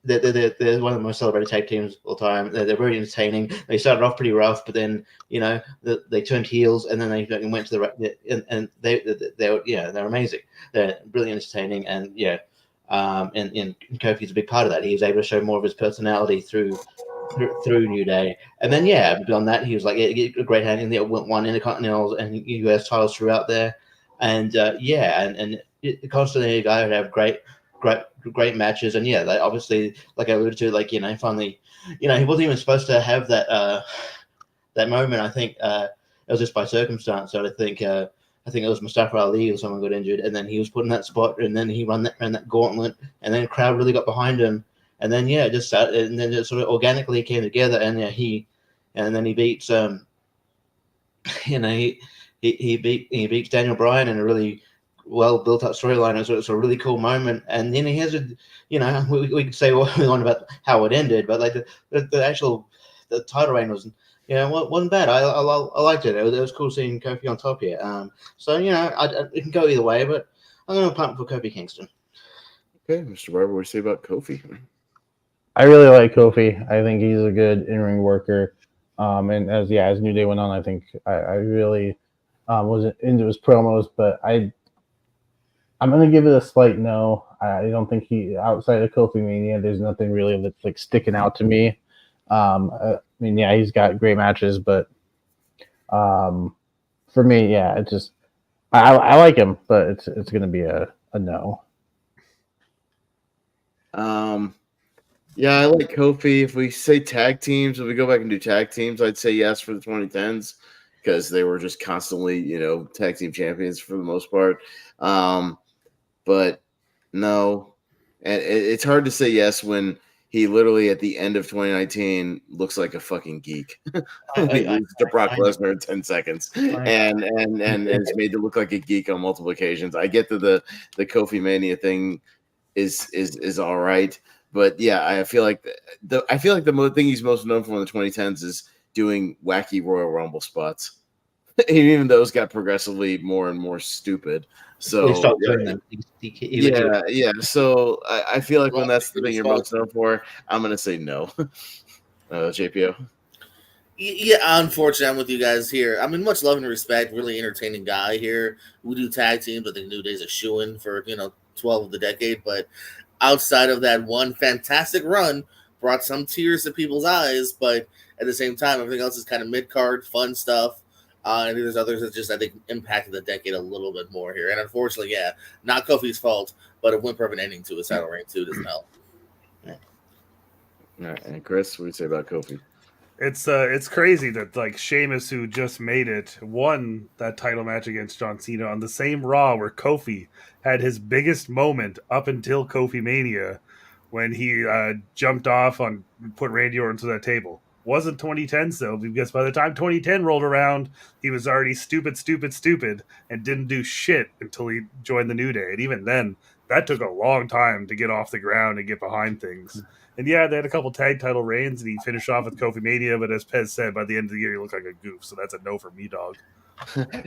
they're one of the most celebrated tag teams of all time. They're very entertaining. They started off pretty rough, but then they turned heels, and then they went to they're amazing. They're really entertaining, and Kofi's a big part of that. He was able to show more of his personality through New Day, and then beyond that, he was like a great hand in there. Won Intercontinentals and US titles throughout there, and constantly a guy who have great matches, and they obviously, like I alluded to, finally, he wasn't even supposed to have that moment. I think it was just by circumstance. So I think it was Mustafa Ali or someone got injured, and then he was put in that spot, and then he ran that gauntlet, and then the crowd really got behind him. And then it just started, and then it sort of organically came together, and he beats he beats Daniel Bryan in a really well built up storyline. So it's a really cool moment, and then he has we could say what we want about how it ended, but like the title reign wasn't bad. I liked it. It was cool seeing Kofi on top here. It can go either way, but I'm going to pump for Kofi Kingston. Okay, Mr. Barber, what do you say about Kofi? I really like Kofi. I think he's a good in-ring worker. And as New Day went on, I think I really wasn't into his promos, but I'm going to give it a slight no. I don't think outside of Kofi Mania, there's nothing really that's like sticking out to me. He's got great matches, but for me, it's just I like him, but it's going to be a no. I like Kofi. If we say tag teams, if we go back and do tag teams, I'd say yes for the 2010s because they were just constantly, tag team champions for the most part. But no, and it's hard to say yes when he literally at the end of 2019 looks like a fucking geek. He loses to Brock Lesnar in 10 seconds, and is made to look like a geek on multiple occasions. I get that the Kofi Mania thing is all right. But I feel like the thing he's most known for in the 2010s is doing wacky Royal Rumble spots. Even those got progressively more and more stupid. So doing them. So I feel like when that's the thing you're most known for, I'm gonna say no. JPO. Yeah, unfortunately, I'm with you guys here. I mean, much love and respect. Really entertaining guy here. We do tag teams. I think New Day's a shoo-in for 12 of the decade, but outside of that one fantastic run, brought some tears to people's eyes, but at the same time, everything else is kind of mid-card, fun stuff. And there's others that just, I think, impacted the decade a little bit more here. And unfortunately, not Kofi's fault, but it went perfect ending to his title reign, too, doesn't help. All right, and Chris, what do you say about Kofi? It's crazy that like Sheamus, who just made it, won that title match against John Cena on the same Raw where Kofi had his biggest moment up until Kofi Mania when he jumped off put Randy Orton to that table. wasn't 2010 still, because by the time 2010 rolled around, he was already stupid, and didn't do shit until he joined the New Day. And even then, that took a long time to get off the ground and get behind things. And yeah, they had a couple tag title reigns, and he finished off with Kofi Mania. But as Pez said, by the end of the year, he looked like a goof. So that's a no for me, dog.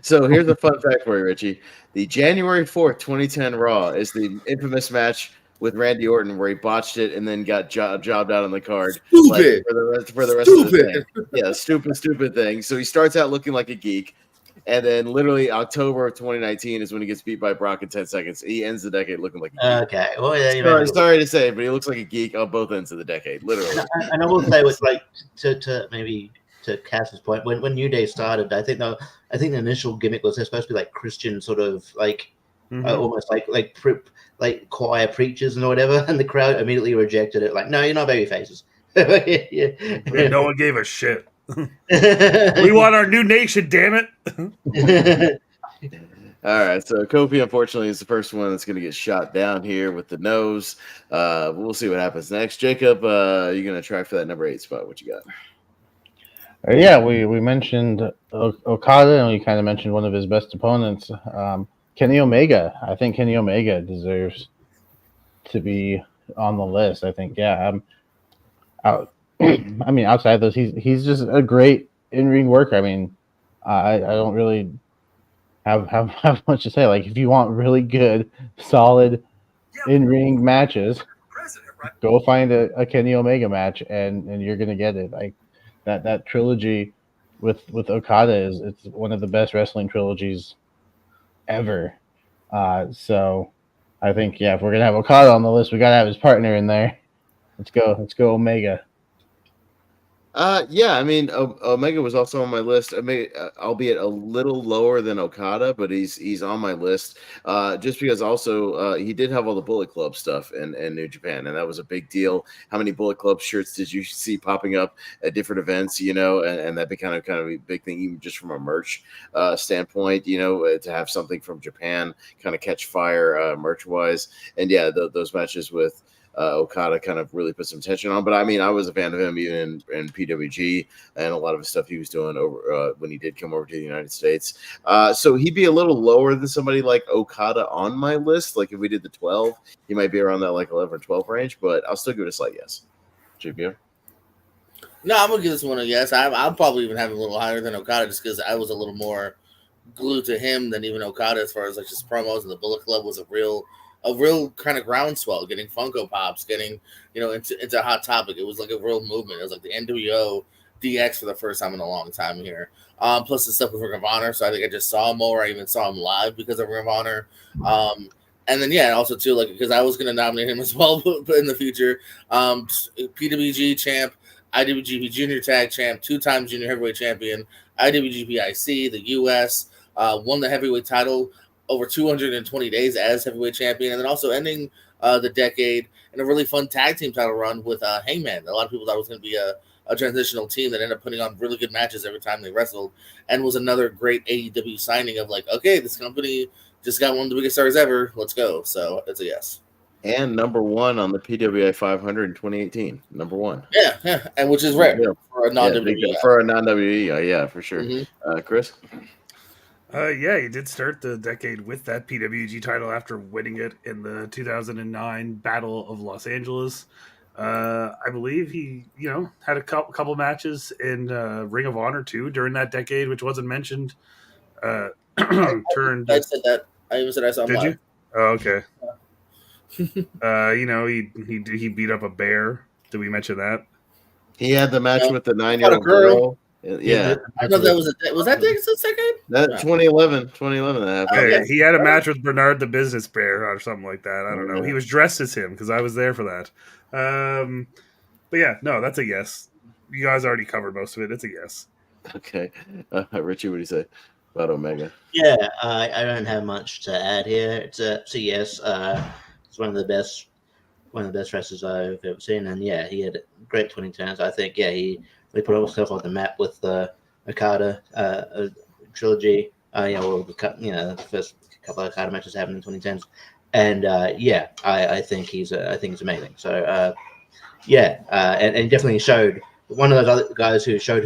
So here's a fun fact for you, Richie. The January 4th, 2010 Raw is the infamous match with Randy Orton where he botched it and then got jobbed out on the card. Stupid. For the rest of the thing. Yeah, stupid thing. So he starts out looking like a geek. And then literally October of 2019 is when he gets beat by Brock in 10 seconds. He ends the decade looking like a geek. Okay. Well, yeah, Sorry to say, but he looks like a geek on both ends of the decade, literally. And I will say, with like to Cass's point, when New Day started, I think the initial gimmick was they're supposed to be like Christian, sort of like almost like choir preachers and whatever, and the crowd immediately rejected it. Like, no, you're not baby faces. Yeah, no one gave a shit. We want our new nation, damn it. All right, so Kofi, unfortunately, is the first one that's going to get shot down here with the nose. We'll see what happens next. Jacob, you're going to try for that number 8 spot. What you got? Yeah, we mentioned Okada, and we kind of mentioned one of his best opponents, Kenny Omega. I think Kenny Omega deserves to be on the list. I think, I mean, outside those, he's just a great in-ring worker. I mean, I don't really have much to say. Like, if you want really good, solid in-ring matches, go find a Kenny Omega match, and you're gonna get it. Like that trilogy with Okada it's one of the best wrestling trilogies ever. So I think if we're gonna have Okada on the list, we gotta have his partner in there. Let's go Omega. Yeah, I mean, Omega was also on my list. I mean, albeit a little lower than Okada, but he's on my list. Just because also he did have all the Bullet Club stuff in New Japan, and that was a big deal. How many Bullet Club shirts did you see popping up at different events? You know, and that became kind of a big thing, even just from a merch standpoint. You know, to have something from Japan kind of catch fire merch wise, and yeah, those matches with Okada kind of really put some tension on. But I mean, I was a fan of him even in PWG and a lot of the stuff he was doing over when he did come over to the United States. So he'd be a little lower than somebody like Okada on my list. Like if we did the 12, he might be around that like 11 or 12 range, but I'll still give it a slight yes. JPO? No, I'm gonna give this one a yes. I'll probably even have it a little higher than Okada just because I was a little more glued to him than even Okada as far as like just promos, and the Bullet Club was a real kind of groundswell, getting Funko Pops, getting, into a Hot Topic. It was like a real movement. It was like the NWO DX for the first time in a long time here. Plus the stuff with Ring of Honor. So I think I just saw him more. I even saw him live because of Ring of Honor. And then, yeah, also too, like, because I was going to nominate him as well in the future. PWG champ, IWGP Junior Tag champ, 2-time Junior Heavyweight champion, IWGP IC, the US, won the heavyweight title over 220 days as heavyweight champion, and then also ending the decade in a really fun tag team title run with Hangman. A lot of people thought it was going to be a transitional team that ended up putting on really good matches every time they wrestled, and was another great AEW signing of like, okay, this company just got one of the biggest stars ever. Let's go. So it's a yes. And number 1 on the PWI 500 in 2018. Number 1. Yeah, and which is rare for a non-WWE. For a non-WWE, yeah, for sure. Mm-hmm. Chris? Yeah, he did start the decade with that PWG title after winning it in the 2009 Battle of Los Angeles. I believe he, had a couple matches in Ring of Honor too during that decade, which wasn't mentioned. I said that. I even said I saw him live. Did you? Oh, okay. He beat up a bear. Did we mention that? He had the match with the 9-year-old girl. Yeah, I know that was that the second? That 2011 that happened. Hey, he had a match with Bernard the Business Bear or something like that. I don't know. He was dressed as him because I was there for that. But yeah, no, that's a yes. You guys already covered most of it. It's a yes. Okay, Richie, what do you say about Omega? Yeah, I don't have much to add here. It's a yes. It's one of the best wrestlers I've ever seen, and yeah, he had great 2010s. I think he put himself on the map with the Okada trilogy. The first couple of Okada matches happened in 2010s, and I think he's amazing. So and definitely showed one of those other guys who showed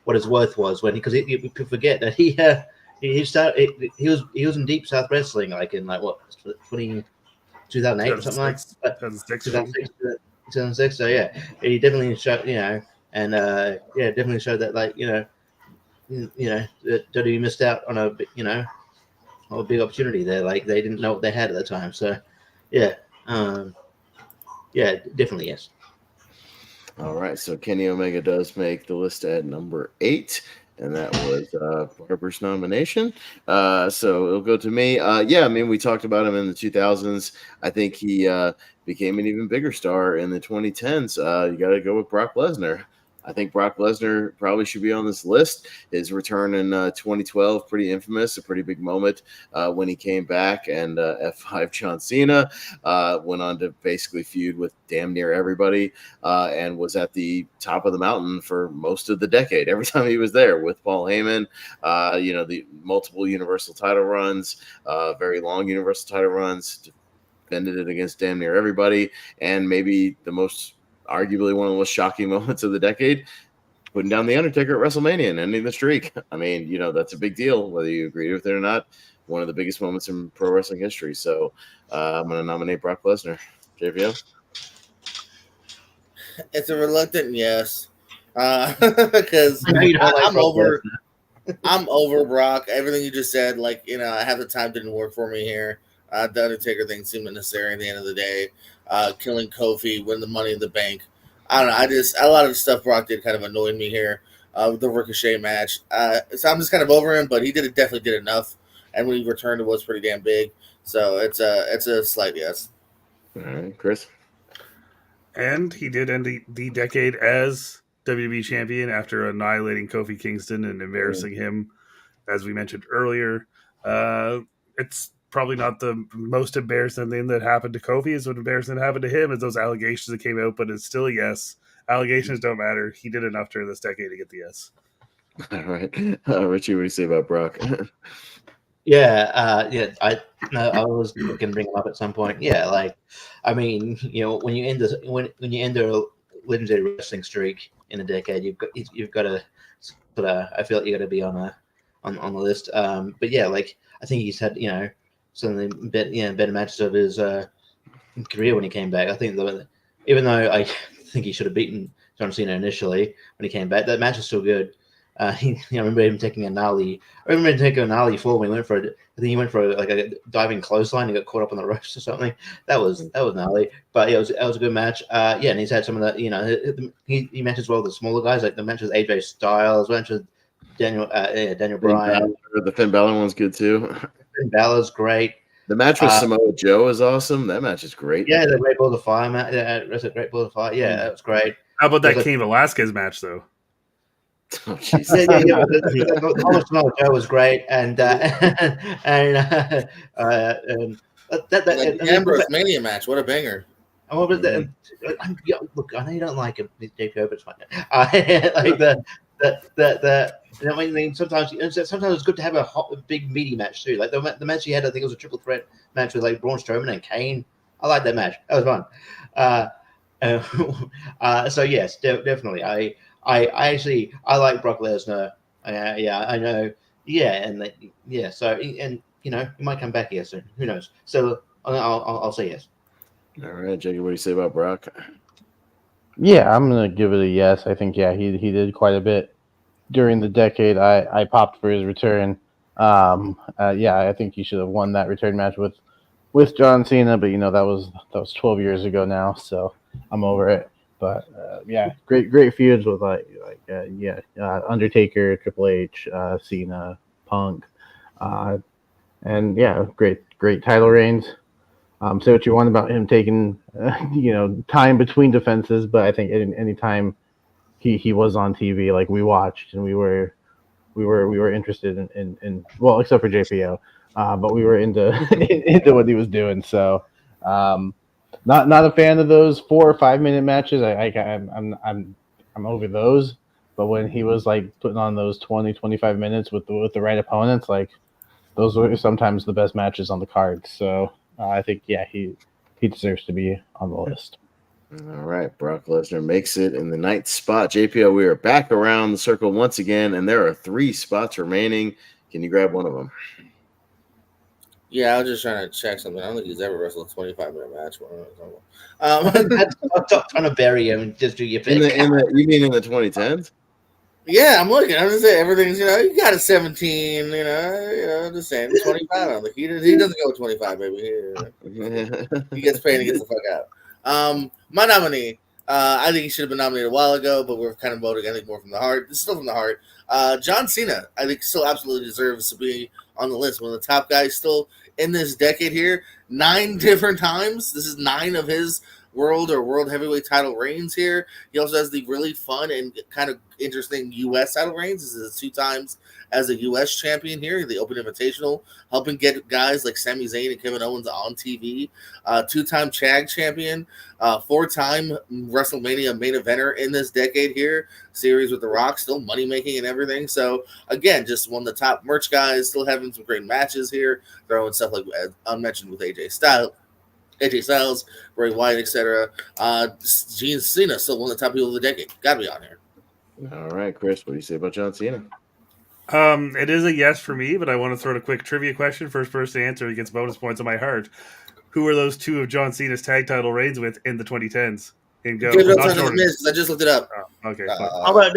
what his worth was when because you forget that he was in Deep South Wrestling like in like what 2008 or something like 2006. 2006. So yeah, he definitely showed and definitely showed that like that WWE missed out on a big opportunity there. Like they didn't know what they had at the time. So yeah, definitely yes. All right, so Kenny Omega does make the list at number 8, and that was Barber's nomination. So it'll go to me. Yeah, I mean, we talked about him in the 2000s. I think he became an even bigger star in the 2010s. You got to go with Brock Lesnar. I think Brock Lesnar probably should be on this list. His return in 2012, pretty infamous, a pretty big moment when he came back, and F5 John Cena went on to basically feud with damn near everybody and was at the top of the mountain for most of the decade. Every time he was there with Paul Heyman, the multiple Universal title runs, very long Universal title runs, defended it against damn near everybody, and maybe the most arguably one of the most shocking moments of the decade, putting down The Undertaker at WrestleMania and ending the streak. I mean, that's a big deal, whether you agree with it or not. One of the biggest moments in pro wrestling history. So I'm going to nominate Brock Lesnar. JVO? It's a reluctant yes. Because I'm over Brock. Everything you just said, half the time didn't work for me here. The Undertaker thing seemed unnecessary at the end of the day. Killing Kofi, win the Money in the Bank. I don't know. A lot of the stuff Brock did kind of annoyed me here. The Ricochet match. So I'm just kind of over him, but he definitely did enough. And when he returned, it was pretty damn big. So it's a slight yes. All right, Chris. And he did end the decade as WWE champion after annihilating Kofi Kingston and embarrassing him, as we mentioned earlier. It's probably not the most embarrassing thing that happened to Kofi. Is what embarrassing that happened to him is those allegations that came out, but it's still a yes. Allegations don't matter. He did enough during this decade to get the yes. All right. Richie, what do you say about Brock? I was going to bring him up at some point. Yeah, when you end a legendary wrestling streak in a decade, you've got to I feel like you got to be on the list. But yeah, I think he's had some of the better matches of his career when he came back. I think even though I think he should have beaten John Cena initially when he came back, that match is still good. I remember him taking a gnarly. I remember him taking a gnarly fall when he went for I think he went for a diving clothesline. He got caught up on the ropes or something. That was gnarly. But yeah, it was a good match. And he's had some of the he matches well with the smaller guys, like the match with AJ Styles, the match with Daniel Bryan. The Finn Balor one's good too. Finn Balor's great. The match with Samoa Joe is awesome. That match is great. Yeah, the Great Ball of Fire match. Great Ball of Fire. Yeah, that was great. How about that Cain Velasquez match though? Oh, Jesus. Samoa Joe was great, and Ambrose Mania match. What a banger! Look, I know you don't like him, Dave Herbert's fine. Sometimes it's good to have a big meaty match too. Like the match he had, I think it was a triple threat match with Braun Strowman and Kane. I like that match. That was fun. So yes, definitely. I like Brock Lesnar. I know. Yeah, So he might come back here soon. Who knows? So I'll say yes. All right, Jacob, what do you say about Brock? Yeah, I'm gonna give it a yes. I think he did quite a bit during the decade. I popped for his return. I think he should have won that return match with John Cena, but that was 12 years ago now, so I'm over it. But great feuds with Undertaker, Triple H, Cena, Punk, and great title reigns. Say what you want about him taking time between defenses, but I think any time he was on TV, we watched and we were interested in well, except for JPO, but we were into what he was doing. So not a fan of those 4 or 5 minute matches. I'm over those, but when he was putting on those 20-25 minutes with the right opponents, those were sometimes the best matches on the card. So I think he deserves to be on the list. All right, Brock Lesnar makes it in the 9th spot. JPL, we are back around the circle once again, and there are 3 spots remaining. Can you grab one of them? Yeah, I was just trying to check something. I don't think he's ever wrestled a 25-minute match. Stop trying to bury him and just do your pick. You mean in the 2010s? Yeah, I'm looking. I'm just saying everything's, you got a 17, the same 25. I'm like, he doesn't go 25, baby. He gets paid and gets the fuck out. My nominee, I think he should have been nominated a while ago, but we're kind of voting, I think, more from the heart. This is still from the heart. John Cena, I think, still absolutely deserves to be on the list. One of the top guys still in this decade here. 9 different times. This is 9 of his world heavyweight title reigns here. He also has the really fun and kind of interesting U.S. title reigns. This is 2 times as a U.S. champion here, the Open Invitational, helping get guys like Sami Zayn and Kevin Owens on TV. 2-time Chag champion, 4-time WrestleMania main eventer in this decade here. Series with The Rock, still money making and everything. So again, just one of the top merch guys, still having some great matches here, throwing stuff like unmentioned with AJ Styles, Bray Wyatt, etc. John Cena, still one of the top people of the decade. Got to be on here. All right, Chris, what do you say about John Cena? It is a yes for me, but I want to throw out a quick trivia question. First person to answer, he gets bonus points on my heart. Who are those 2 of John Cena's tag title reigns with in the 2010s? Give it up to the Miz. I just looked it up. Oh, okay.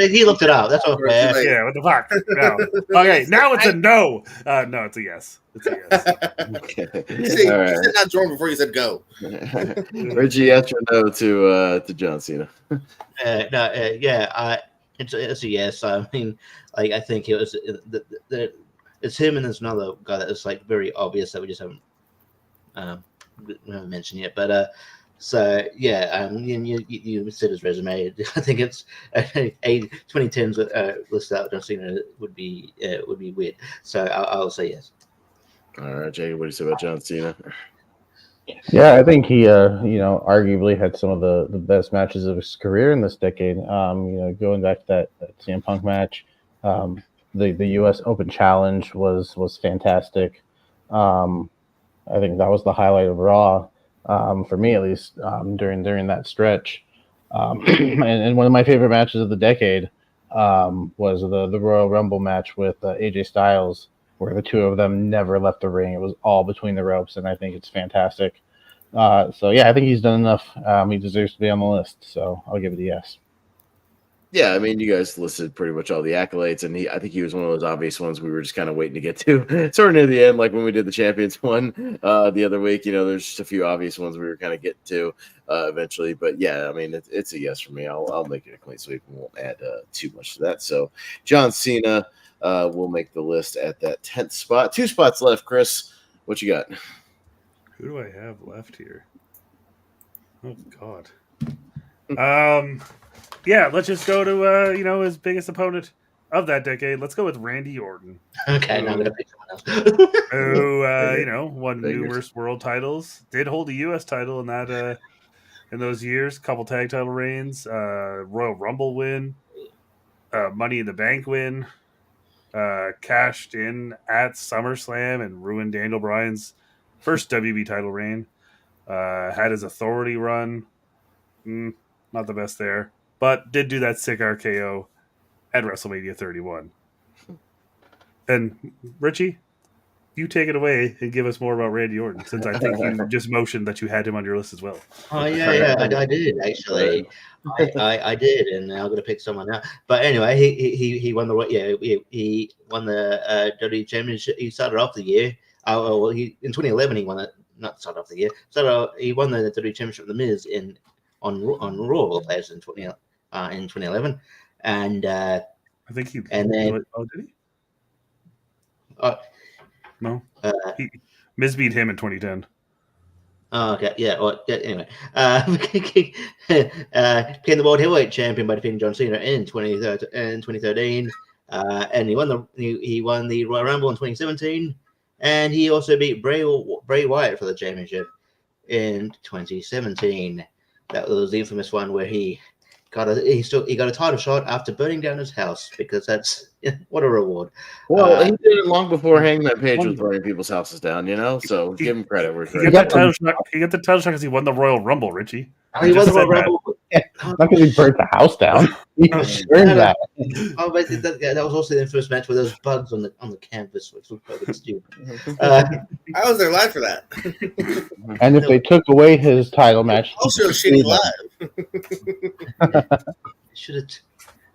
He looked it up. That's okay. Yeah, what the fuck? No. Okay, now it's a no. No, it's a yes. It's a yes. Okay. You said not Jordan before you said go. Richie, yes or no to John Cena? It's a yes. I mean, like, I think it was it's him and there's another guy that is like very obvious that we just haven't mentioned yet. But you said his resume. I think it's a 2010s list out John Cena would be weird. So I'll say yes. All right, Jake, what do you say about John Cena? Yeah, I think he, arguably had some of the best matches of his career in this decade. Going back to that CM Punk match, the U.S. Open Challenge was fantastic. I think that was the highlight of Raw, for me at least, during that stretch. And one of my favorite matches of the decade was the Royal Rumble match with AJ Styles, where the 2 of them never left the ring. It was all between the ropes, and I think it's fantastic. I think he's done enough. He deserves to be on the list, so I'll give it a yes. Yeah, I mean, you guys listed pretty much all the accolades, and I think he was one of those obvious ones we were just kind of waiting to get to. Sort of near the end, like when we did the Champions one the other week. There's just a few obvious ones we were kind of getting to eventually. But yeah, I mean, it's a yes for me. I'll make it a clean sweep and won't add too much to that. So John Cena will make the list at that 10th spot. 2 spots left, Chris. What you got? Who do I have left here? Oh God. Yeah, let's just go to his biggest opponent of that decade. Let's go with Randy Orton. Okay, now I'm gonna pick someone else. Who won numerous world titles, did hold a U.S. title in that in those years, couple tag title reigns, Royal Rumble win, Money in the Bank win, cashed in at SummerSlam and ruined Daniel Bryan's first WB title reign. Had his authority run, not the best there. But did do that sick RKO at WrestleMania 31. And Richie, you take it away and give us more about Randy Orton, since I think you just motioned that you had him on your list as well. Oh yeah, I did actually. I did, and I'm gonna pick someone out. But anyway, he won he won the WWE Championship. He started off the year. In 2011 he won it. Not started off the year. He won the WWE Championship with the Miz on Raw players in 2011, and I think he. And then did he? No. Miz beat him in 2010. Oh, okay. Yeah. Well, anyway, became the World Heavyweight Champion by defeating John Cena in 2013, and he won the Royal Rumble in 2017, and he also beat Bray Wyatt for the championship in 2017. That was the infamous one where he got a title shot after burning down his house, because that's what a reward. Well, he did it long before Hangman Page was burning people's houses down, so give him credit where He credit. got the title shot. He got the title shot because he won the Royal Rumble, Richie. He just was said a rebel. Not because he burnt the house down. He earned that. Oh, but that was also the first match where there was bugs on the canvas, which was fucking stupid. I was there live for that. And if they took away his title match, Also, shitty live. Should have.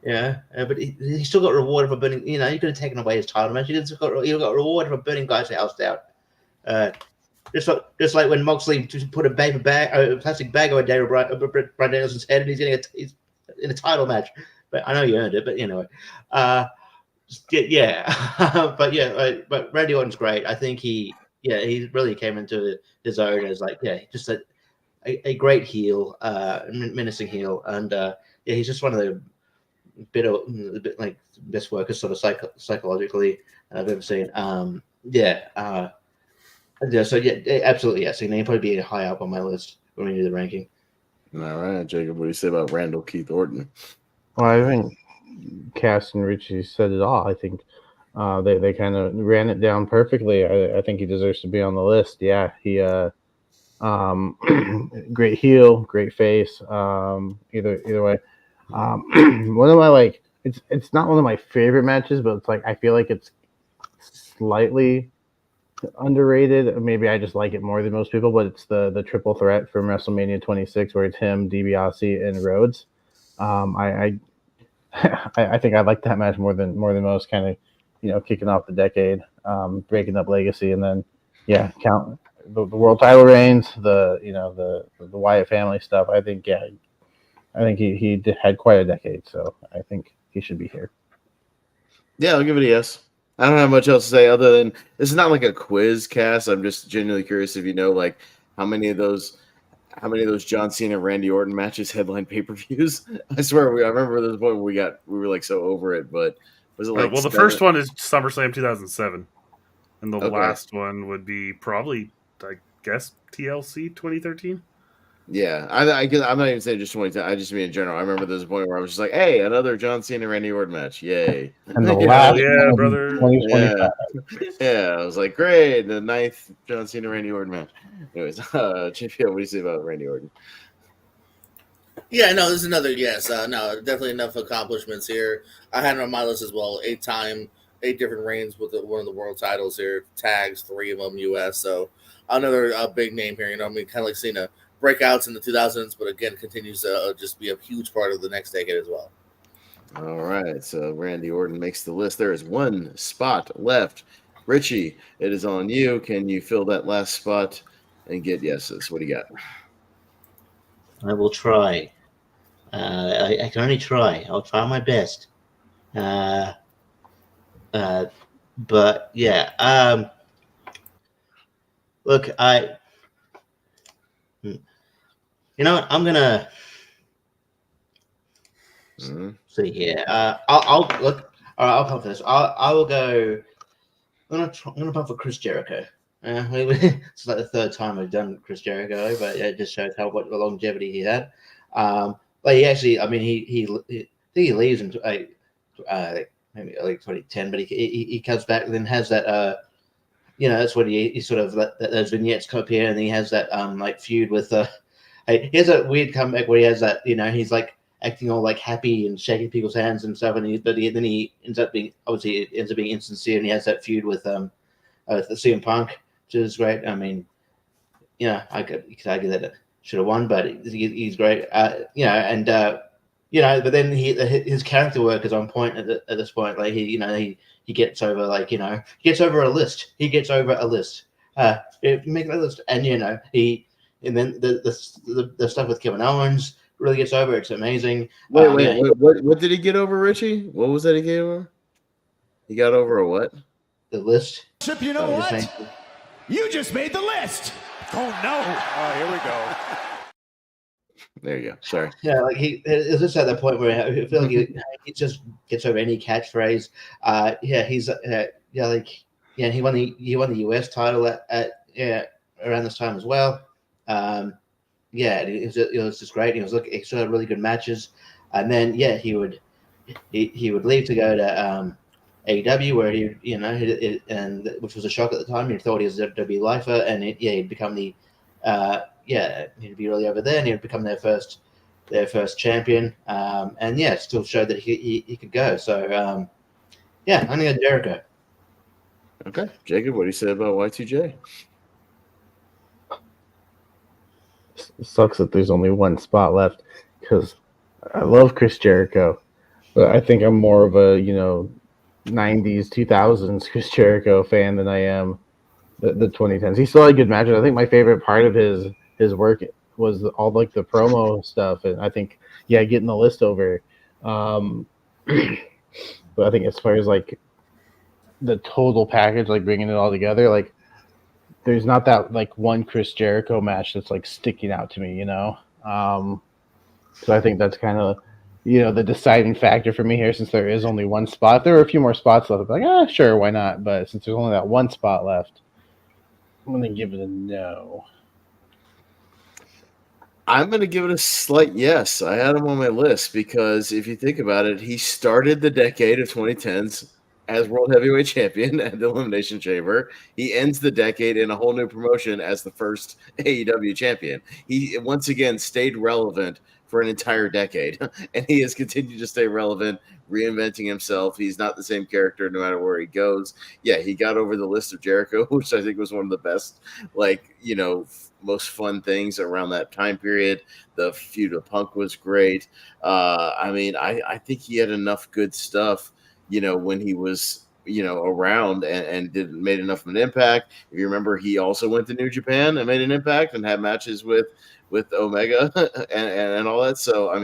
Yeah, but he still got rewarded for burning. He could have taken away his title match. He got rewarded for burning guys' house down. Just like when Moxley put a plastic bag over Daniel Bryan Danielson's head, and he's in a title match. But I know you earned it. But anyway, but Randy Orton's great. I think he really came into his own as just a great heel, menacing heel, and he's just one of the best workers sort of psychologically I've ever seen. Absolutely, yes. He'd probably be high up on my list when we do the ranking. All right, Jacob, what do you say about Randall Keith Orton? Well, I think Cass and Richie said it all. I think they kind of ran it down perfectly. I think he deserves to be on the list. Yeah, he great heel, great face. Either way, one of my it's not one of my favorite matches, but it's I feel like it's slightly underrated. Maybe I just like it more than most people, but it's the triple threat from WrestleMania 26 where it's him, DiBiase, and Rhodes. I think I like that match more than most, kind of kicking off the decade, breaking up Legacy, and then count the world title reigns, the Wyatt family stuff. I think he had quite a decade, so I think he should be here. Yeah, I'll give it a yes. I don't have much else to say other than this is not like a quiz, Cass. I'm just genuinely curious if you know how many of those John Cena Randy Orton matches headline pay-per-views. I swear I remember this point where we were so over it, but was it the first one is SummerSlam 2007, and the last one would be probably I guess TLC 2013. Yeah, I'm not even saying just 2010. I just mean in general. I remember there's a point where I was just like, "Hey, another John Cena Randy Orton match, yay!" And the last brother. Yeah, I was like, "Great, the 9th John Cena Randy Orton match." Anyways, JP, what do you say about Randy Orton? Yeah, no, this is another yes. No, definitely enough accomplishments here. I had it on my list as well. 8 different reigns with one of the world titles here. Tags, 3 of them US. So another big name here. Kind of like Cena. Breakouts in the 2000s, but again, continues to just be a huge part of the next decade as well. All right, so Randy Orton makes the list. There is one spot left. Richie, it is on you. Can you fill that last spot and get yeses? What do you got? I will try. I can only try. I'll try my best. But yeah. Look, you know what? I'm gonna see here. I'll look. All right, I'll pump for this. I will go. I'm gonna pump for Chris Jericho. It's like the 3rd time we've done Chris Jericho, but it just shows what the longevity he had. But he actually, I mean, I think he leaves in maybe 2010, but he comes back and then has that. That's what he sort of those vignettes come up here, and he has that feud with he has a weird comeback where he has that he's acting all happy and shaking people's hands and stuff, and then he ends up being insincere, and he has that feud with the CM Punk, which is great. I mean, you could argue that it should have won, but he's great. But then his character work is on point at this point. He gets over gets over a list. He gets over a list. If you make a list, and then the stuff with Kevin Owens really gets over. It's amazing. Wait. What did he get over, Richie? What was that he gave over? He got over a what? The list. You know what? You just made the list. Oh no! Oh, here we go. There you go. Sorry. Yeah, it's just at that point where I feel like he just gets over any catchphrase. He won the US title at around this time as well. yeah, it was just great. He still had really good matches, and then he would leave to go to AEW, where and which was a shock at the time. He thought he was a WWE lifer, and he'd become the he'd be really over there, and he'd become their first champion. And it still showed that he could go. So I'm gonna go Jericho. Okay, Jacob, what do you say about Y2J? It sucks that there's only one spot left because I love Chris Jericho, but I think I'm more of a 90s 2000s Chris Jericho fan than I am the 2010s. He still had good matches. I think my favorite part of his work was all like the promo stuff, and I think getting the list over. But I think as far as like the total package, like bringing it all together, like there's not that like one Chris Jericho match that's like sticking out to me, So I think that's kind of the deciding factor for me here, since there is only one spot. If there were a few more spots left, I'd be like, sure, why not? But since there's only that one spot left, I'm gonna give it a no. I'm going to give it a slight yes. I had him on my list because if you think about it, he started the decade of 2010s as World Heavyweight Champion at the Elimination Chamber. He ends the decade in a whole new promotion as the first AEW champion. He once again stayed relevant for an entire decade, and he has continued to stay relevant, reinventing himself. He's not the same character no matter where he goes. Yeah, he got over the list of Jericho, which I think was one of the best, most fun things around that time period. The feud of Punk was great. I think he had enough good stuff, when he was, around and made enough of an impact. If you remember, he also went to New Japan and made an impact and had matches with Omega and all that. So,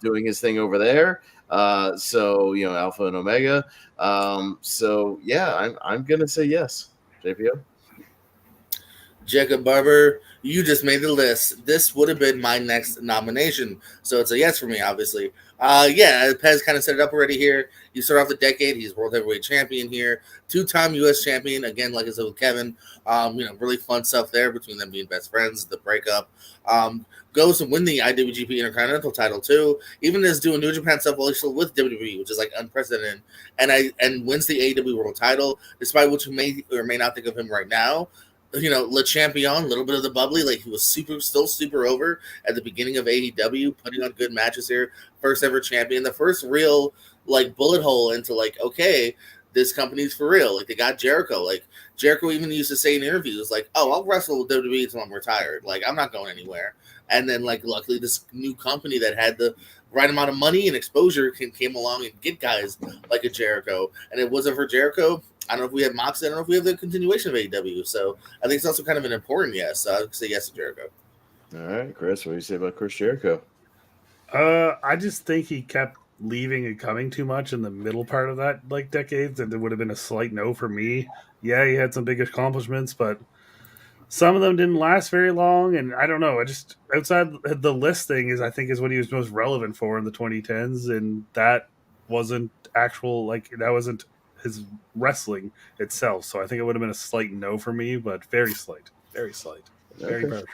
doing his thing over there. Alpha and Omega. I'm going to say yes. JPO? Jacob Barber, you just made the list. This would have been my next nomination. So it's a yes for me, obviously. Pez kind of set it up already here. You start off the decade. He's World Heavyweight Champion here. 2-time U.S. Champion. Again, like I said with Kevin. Really fun stuff there between them being best friends, the breakup. Goes and win the IWGP Intercontinental title too. Even as doing New Japan stuff while he's still with WWE, which is like unprecedented. And wins the AEW World title, despite what you may or may not think of him right now. Le Champion, a little bit of the bubbly, like he was still super over at the beginning of AEW, putting on good matches here. First ever champion, the first real like bullet hole into like, okay, this company's for real. Like they got Jericho. Like Jericho even used to say in interviews, like, "Oh, I'll wrestle with WWE until I'm retired. Like I'm not going anywhere." And then like luckily this new company that had the right amount of money and exposure came along and get guys like a Jericho. And it wasn't for Jericho, I don't know if we have Moxley. I don't know if we have the continuation of AEW. So I think it's also kind of an important yes. So I would say yes to Jericho. All right, Chris, what do you say about Chris Jericho? I just think he kept leaving and coming too much in the middle part of that decades, and it would have been a slight no for me. Yeah, he had some big accomplishments, but some of them didn't last very long, and I don't know. I just outside the list thing is what he was most relevant for in the 2010s, and that wasn't that wasn't his wrestling itself. So I think it would have been a slight no for me, but very slight, very partial.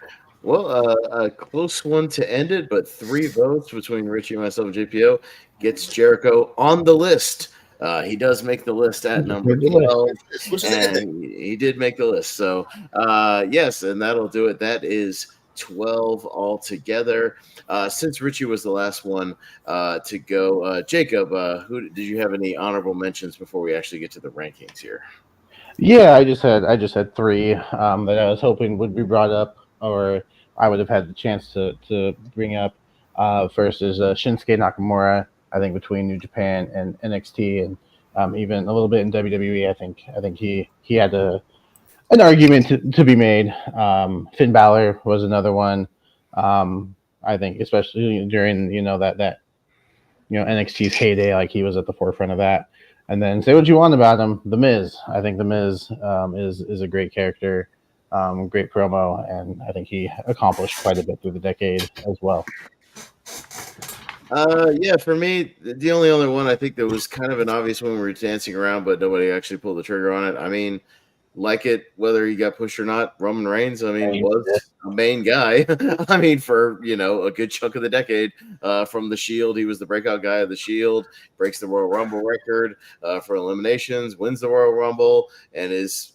Well, a close one to end it, but 3 votes between Richie, myself, and JPO gets Jericho on the list. He does make the list at number 12, and he did make the list. So, yes, and that'll do it. That is 12 altogether. Since Richie was the last one to go, Jacob, who did you have any honorable mentions before we actually get to the rankings here? Yeah, I just had 3 that I was hoping would be brought up, or I would have had the chance to bring up. First is Shinsuke Nakamura. I think between New Japan and NXT, and even a little bit in WWE, I think he had an argument to be made. Finn Balor was another one. I think especially during that NXT's heyday, like he was at the forefront of that. And then say what you want about him, The Miz. I think The Miz is a great character, great promo, and I think he accomplished quite a bit through the decade as well. For me, the only other one I think that was kind of an obvious one we were dancing around, but nobody actually pulled the trigger on it. I mean, like it whether he got pushed or not. Roman Reigns, I mean, was a main guy. I mean, for a good chunk of the decade from the Shield, he was the breakout guy of the Shield. Breaks the Royal Rumble record for eliminations, wins the Royal Rumble, and is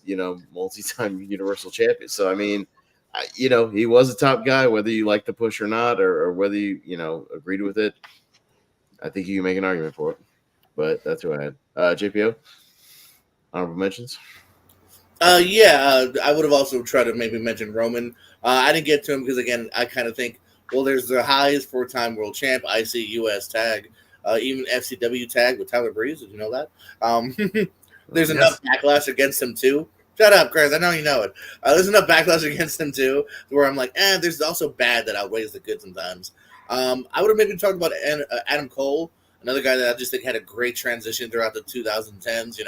multi-time Universal Champion. So I mean, he was a top guy, whether you like the push or not, or whether you agreed with it. I think you can make an argument for it, but that's who I had. JPO, honorable mentions. I would have also tried to maybe mention Roman. I didn't get to him because, again, I kind of think, well, there's the highest 4-time world champ, IC US tag, even FCW tag with Tyler Breeze. Did you know that? There's enough backlash against him, too. Shut up, Chris. I know you know it. There's enough backlash against him, too, where I'm like, there's also bad that outweighs the good sometimes. I would have maybe talked about Adam Cole, another guy that I just think had a great transition throughout the 2010s,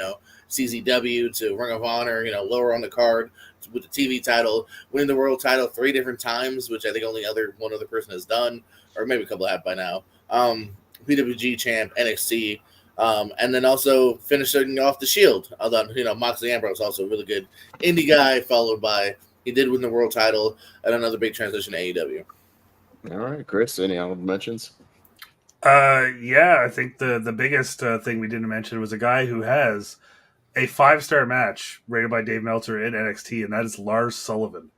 CZW to Ring of Honor, lower on the card with the TV title, winning the world title 3 different times, which I think only one other person has done, or maybe a couple have by now. PWG champ, NXT, and then also finishing off the Shield. Although, Moxley Ambrose also a really good indie guy, followed by he did win the world title and another big transition to AEW. All right, Chris, any honorable mentions? I think the biggest thing we didn't mention was a guy who has a 5-star match rated by Dave Meltzer in NXT, and that is Lars Sullivan.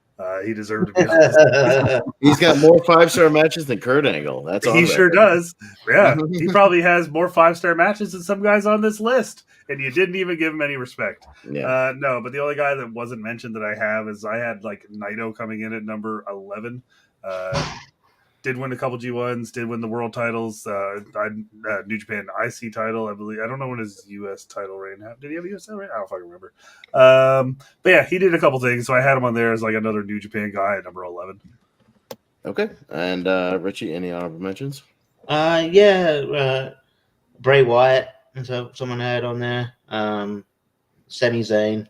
He deserved to be. He's got more 5-star matches than Kurt Angle. That's he sure does. Yeah, he probably has more 5-star matches than some guys on this list, and you didn't even give him any respect. Yeah. No, but the only guy that wasn't mentioned that I have is I had Naito coming in at number 11. Did win a couple G1s, did win the world titles, New Japan IC title, I believe. I don't know when his US title reign happened. Did he have a US title reign? I don't fucking remember. But yeah, he did a couple things, so I had him on there as another New Japan guy at number 11. Okay. And Richie, any honorable mentions? Bray Wyatt, so someone had on there. Sami Zayn.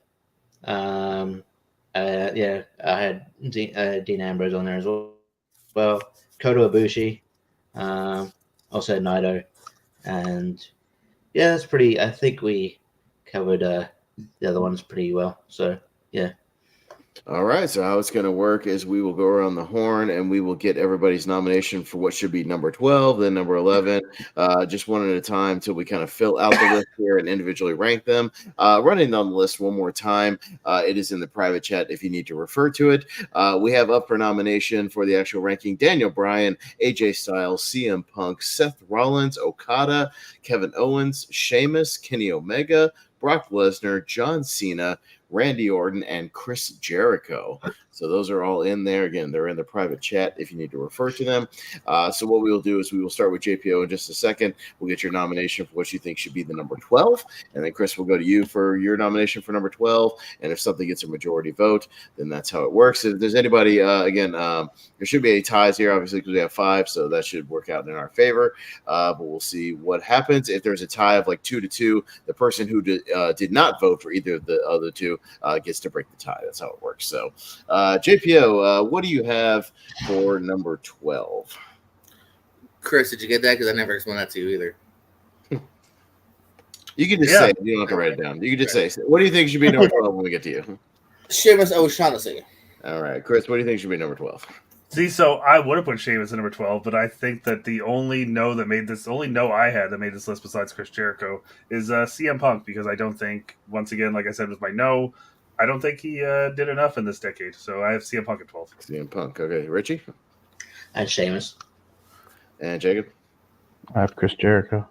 I had Dean Ambrose on there as well. Kota Ibushi, also had Naito, and that's pretty. I think we covered the other ones pretty well. So yeah. All right. So how it's going to work is we will go around the horn and we will get everybody's nomination for what should be number 12, then number 11, just one at a time until we kind of fill out the list here and individually rank them. Running down the list one more time. It is in the private chat if you need to refer to it. We have up for nomination for the actual ranking Daniel Bryan, AJ Styles, CM Punk, Seth Rollins, Okada, Kevin Owens, Sheamus, Kenny Omega, Brock Lesnar, John Cena, Randy Orton, and Chris Jericho. So those are all in there. Again, they're in the private chat if you need to refer to them. So what we will do is we will start with JPO in just a second. We'll get your nomination for what you think should be the number 12. And then Chris will go to you for your nomination for number 12. And if something gets a majority vote, then that's how it works. If there's anybody, there should be any ties here, obviously, because we have 5. So that should work out in our favor. But we'll see what happens. If there's a tie of 2-2, the person who did not vote for either of the other two gets to break the tie. That's how it works. So, JPO, what do you have for number 12? Chris, did you get that? Because I never explained that to you either. You can just say it. You don't have to write it down. You can just say, what do you think should be number 12 when we get to you? Sheamus O'Shaughnessy. All right. Chris, what do you think should be number 12? See, so I would have put Sheamus at number 12, but I think that the only no I had that made this list besides Chris Jericho is CM Punk, because I don't think, once again, like I said, with my no, I don't think he did enough in this decade. So I have CM Punk at 12. CM Punk. Okay. Richie? And Sheamus. And Jacob? I have Chris Jericho.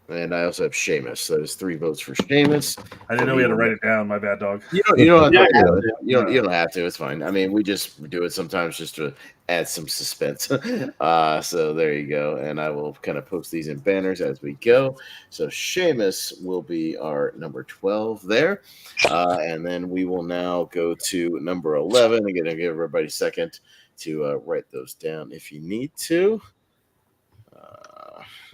And I also have Sheamus. That is 3 votes for Sheamus. I didn't know we had to write it down. My bad, dog. You don't have to. It's fine. I mean, we just do it sometimes just to add some suspense. So there you go. And I will kind of post these in banners as we go. So Sheamus will be our number 12 there. And then we will now go to number 11. Again, I'll give everybody a second to write those down if you need to.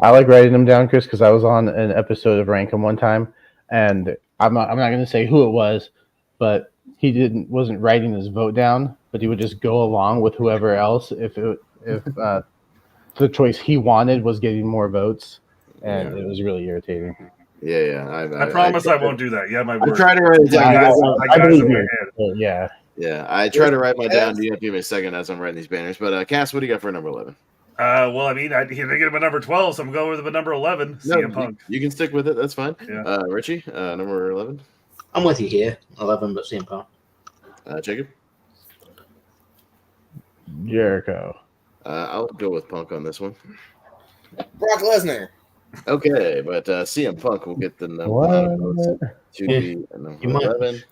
I like writing them down, Chris, because I was on an episode of Rankum one time, and I'm not going to say who it was, but he wasn't writing his vote down, but he would just go along with whoever else if the choice he wanted was getting more votes, and it was really irritating. Yeah. I promise I won't do that. Yeah, my I word. try to write it down. I believe you. Yeah. Yeah, I try to write my down. You have to give me a second as I'm writing these banners. But Cass, what do you got for number 11? Well, I mean, he didn't get him a number 12, so I'm going with the number 11, CM Punk. You can stick with it. That's fine. Yeah. Richie, number 11. I'm with you here. 11, but CM Punk. Jacob? Jericho. I'll go with Punk on this one. Brock Lesnar. Okay, but CM Punk will get the number What? to be number 11.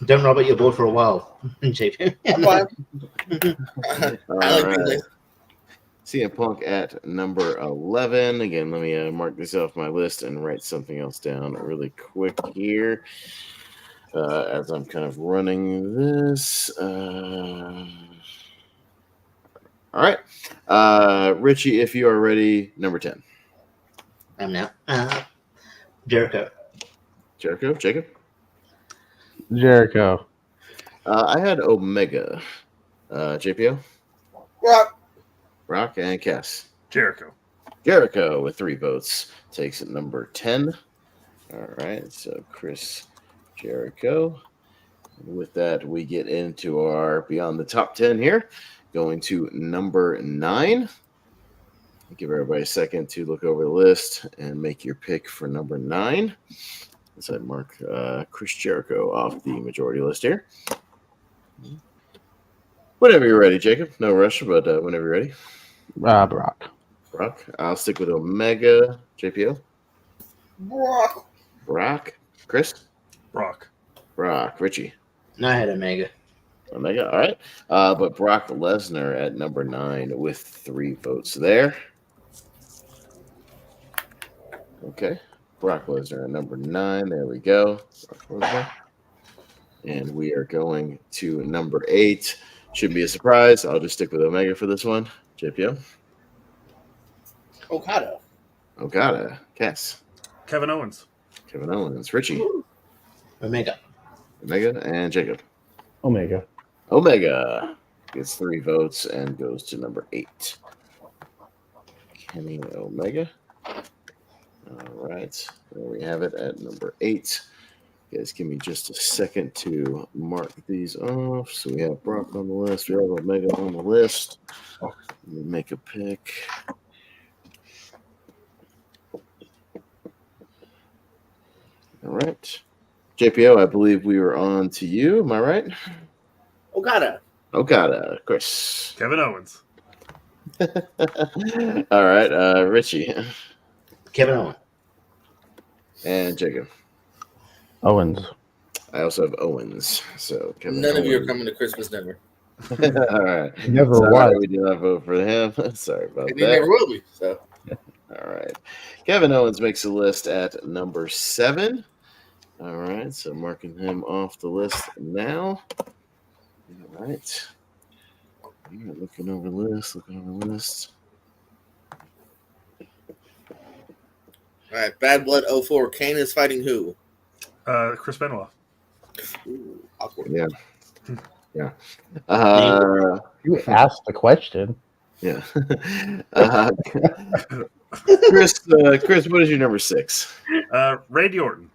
Don't know about your board for a while, JP. I'm fine. All I like right. Big CM Punk at number 11. Again, let me mark this off my list and write something else down really quick here as I'm kind of running this. All right. Richie, if you are ready, number 10. I'm now. Jericho. Jericho? Jacob? Jericho. I had Omega. JPO? Rock and Cass. Jericho. Jericho with 3 votes takes number 10. All right, so Chris Jericho. And with that, we get into our Beyond the Top 10 here. Going to number 9. Give everybody a second to look over the list and make your pick for number 9. As I mark Chris Jericho off the majority list here. Whenever you're ready, Jacob. No rush, but whenever you're ready. Brock. Brock. I'll stick with Omega. JPO. Brock. Brock. Chris. Brock. Richie. No, I had Omega. Omega. All right. But Brock Lesnar at number 9 with 3 votes there. Okay. Brock Lesnar at number 9. There we go. And we are going to number 8. Shouldn't be a surprise. I'll just stick with Omega for this one. JPO. Okada. Cass. Kevin Owens. Richie. Omega. And Jacob. Omega. Omega gets 3 votes and goes to number 8. Kenny Omega. All right. There we have it at number 8. You guys, give me just a second to mark these off. So we have Brock on the list. We have Omega on the list. Let me make a pick. All right. JPO, I believe we were on to you. Am I right? Okada. Chris. Kevin Owens. All right. Richie. Kevin Owens. And Jacob. Owens. I also have Owens. So Kevin None of you are Owens. coming to Christmas never. All right. Never Sorry, was. we did not vote for him. Sorry about And he that. never will be. So All right. Kevin Owens makes a list at number 7. All right. So marking him off the list now. All right. Looking over the list. all right, Bad Blood 04. Kane is fighting who? Chris Benoit. Ooh, awkward. Yeah. You asked the question. Yeah. Chris, what is your number 6? Randy Orton.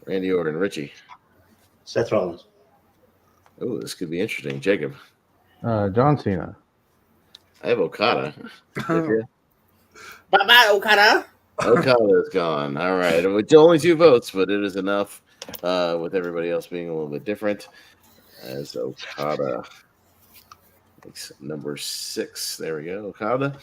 Randy Orton. Richie. Seth Rollins. Oh, this could be interesting. Jacob. John Cena. I have Okada. Bye-bye, Okada. Okada is gone. All right. It's only 2 votes, but it is enough with everybody else being a little bit different. As Okada makes number 6. There we go. Okada.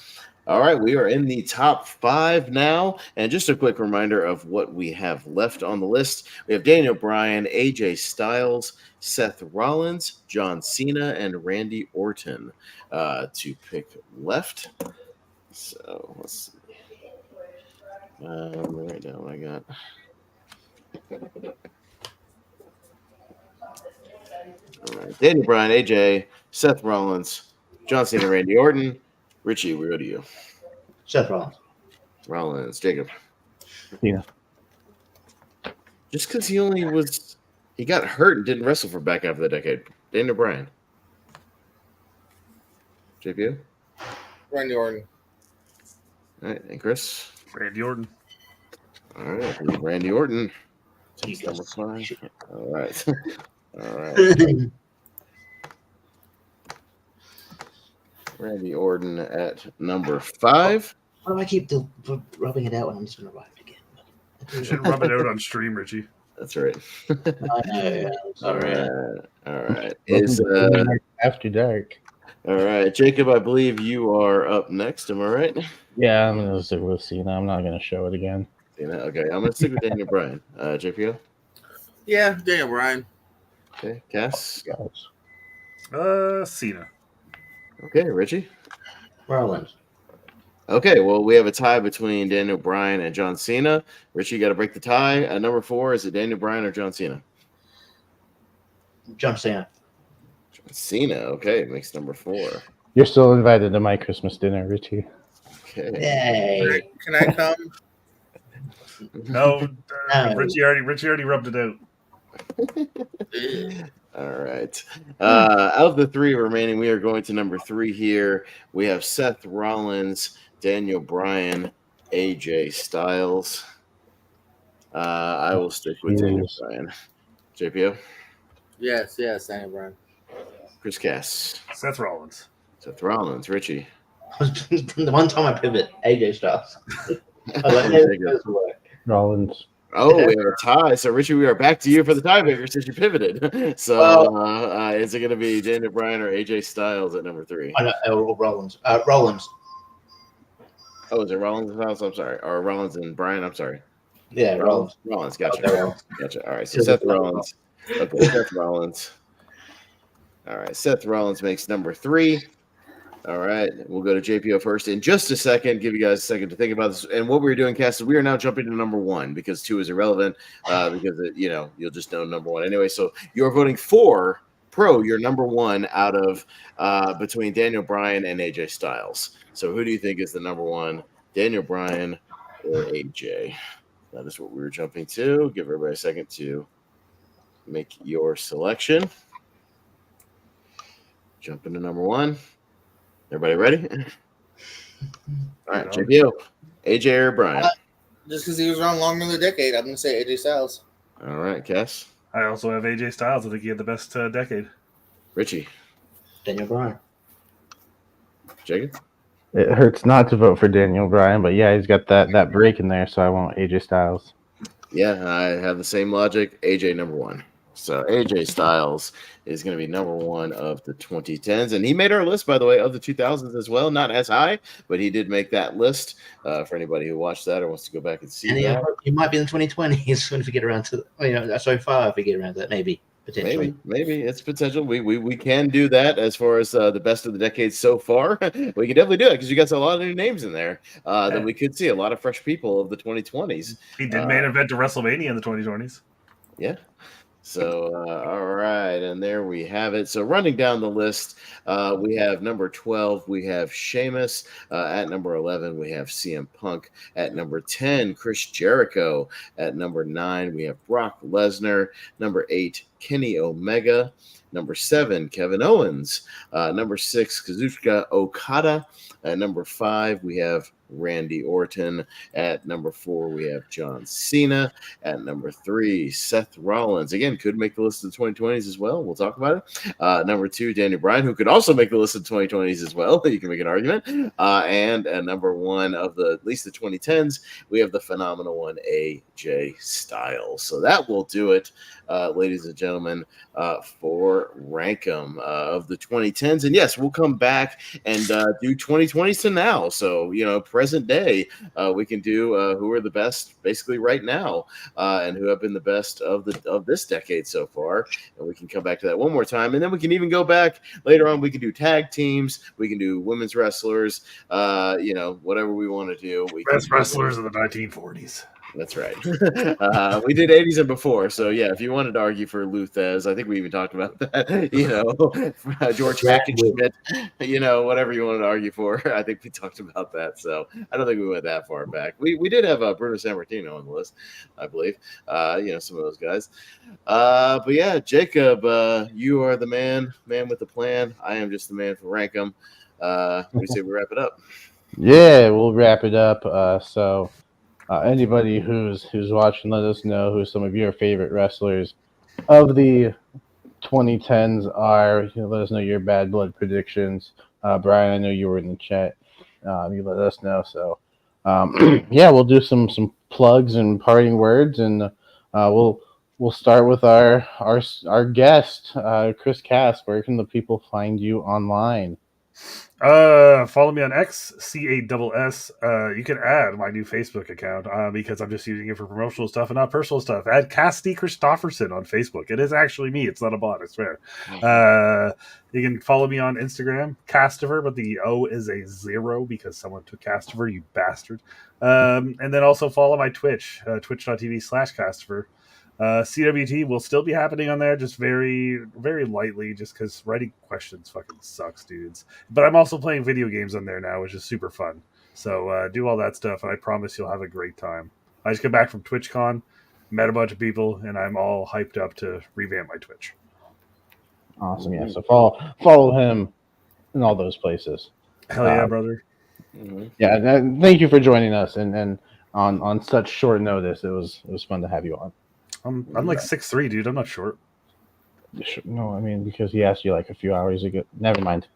All right. We are in the top 5 now. And just a quick reminder of what we have left on the list. We have Daniel Bryan, AJ Styles, Seth Rollins, John Cena, and Randy Orton to pick left. So let's see. Right now, what I got. All right. Daniel Bryan, AJ, Seth Rollins, John Cena, Randy Orton. Richie, we go to you. Seth Rollins. Rollins, Jacob. Cena. Just because he got hurt and didn't wrestle for back half of the decade. Daniel Bryan. JPU? Randy Orton. All right, and Chris? Randy Orton. All right, Randy Orton. You Takes number guys- 5. All right. All right. Randy Orton at number 5. Why do I keep rubbing it out when I'm just going to write it again? You should rub it out on stream, Richie. That's right. I know. I'm All sorry. right. All right. Welcome to After Dark. All right, Jacob, I believe you are up next. Am I right? Yeah, I'm gonna stick with Cena. I'm not gonna show it again. Okay, I'm gonna stick with Daniel Bryan. JPO. Yeah, Daniel Bryan. Okay, Cass. Cena. Okay, Richie. Rollins. Okay, well, we have a tie between Daniel Bryan and John Cena. Richie, you got to break the tie. Number 4, is it Daniel Bryan or John Cena? John Cena. John Cena. Okay, makes number 4. You're still invited to my Christmas dinner, Richie. Okay. Yay. Can I come? No, No. Richie already rubbed it out. All right. Out of the 3 remaining, we are going to number 3 here. We have Seth Rollins, Daniel Bryan, AJ Styles. I will stick with Daniel Bryan. JPO? Yes, Daniel Bryan. Chris Cass. Seth Rollins. Seth Rollins. Richie. The one time I pivot, AJ Styles. Rollins. Oh, we have a tie. So, Richie, we are back to you for the tiebreaker since you pivoted. So, is it going to be Daniel Bryan or AJ Styles at number 3? Rollins. Rollins. Oh, is it Rollins and Styles? I'm sorry. Or Rollins and Bryan? I'm sorry. Yeah, Rollins. Rollins. Gotcha. Okay, Rollins. Gotcha. All right. So, Seth Rollins. Okay, Seth Rollins. All right. Seth Rollins makes number 3. All right, we'll go to JPO first in just a second. Give you guys a second to think about this. And what we're doing, Cass, is we are now jumping to number 1 because 2 is irrelevant because you'll just know number 1 anyway. So you're voting for your number 1 out of between Daniel Bryan and AJ Styles. So who do you think is the number 1, Daniel Bryan or AJ? That is what we were jumping to. Give everybody a second to make your selection. Jump into number 1. Everybody ready? All right, JPO, AJ or Bryan? Just because he was around longer than a decade, I'm going to say AJ Styles. All right, Cass. I also have AJ Styles. I think he had the best decade. Richie. Daniel Bryan. Jacob. It hurts not to vote for Daniel Bryan, but yeah, he's got that break in there, so I want AJ Styles. Yeah, I have the same logic. AJ number 1. So AJ Styles is going to be number 1 of the 2010s. And he made our list, by the way, of the 2000s as well. Not as high, but he did make that list for anybody who watched that or wants to go back and see that. He might be in the 2020s when we get around to so far if we get around to that, maybe. Potentially. Maybe it's potential. We can do that as far as the best of the decades so far. We can definitely do it because you got a lot of new names in there that we could see. A lot of fresh people of the 2020s. He did main event to WrestleMania in the 2020s. Yeah. So, all right, and there we have it. So, running down the list, we have number 12, we have Sheamus. At number 11, we have CM Punk. At number 10, Chris Jericho. At number 9, we have Brock Lesnar. Number 8, Kenny Omega. Number 7, Kevin Owens. Number 6, Kazuchika Okada. At number 5, we have Randy Orton. At number 4, we have John Cena. At number 3, Seth Rollins. Again, could make the list of the 2020s as well. We'll talk about it. Number 2, Daniel Bryan, who could also make the list of the 2020s as well. You can make an argument. And at number 1 of at least the 2010s, we have the phenomenal one, AJ Styles. So that will do it, ladies and gentlemen, for Rankum of the 2010s. And yes, we'll come back and do 2020s to now. So, present day, we can do who are the best basically right now and who have been the best of this decade so far. And we can come back to that one more time. And then we can even go back later on. We can do tag teams. We can do women's wrestlers, whatever we want to do. Best wrestlers of the 1940s. That's right. We did 80s and before. So, yeah, if you wanted to argue for Luthez, I think we even talked about that, George Hackenschmidt, whatever you wanted to argue for. I think we talked about that. So, I don't think we went that far back. We did have Bruno Sammartino on the list, I believe, some of those guys. But, yeah, Jacob, you are the man with the plan. I am just the man for Rankum. We say we wrap it up. Yeah, we'll wrap it up. Anybody who's watching, let us know who some of your favorite wrestlers of the 2010s are. Let us know your Bad Blood predictions. Brian, I know you were in the chat. You let us know. So, yeah, we'll do some plugs and parting words, and we'll start with our guest, Chris Cass. Where can the people find you online? Follow me on X, CASS. You can add my new Facebook account because I'm just using it for promotional stuff and not personal stuff. Add Casty Christofferson on Facebook. It is actually me. It's not a bot, I swear. You can follow me on Instagram, Castiver, but the O is a 0 because someone took Castiver, you bastard. And then also follow my Twitch, twitch.tv/Castiver. CWT will still be happening on there, just very, very lightly, just because writing questions fucking sucks, dudes. But I'm also playing video games on there now, which is super fun. So do all that stuff, and I promise you'll have a great time. I just got back from TwitchCon, met a bunch of people, and I'm all hyped up to revamp my Twitch. Awesome, yeah. So follow him in all those places. Hell yeah, brother. Yeah, thank you for joining us, and on such short notice, it was fun to have you on. I'm like 6'3", dude. I'm not short. No, I mean, because he asked you like a few hours ago. Never mind.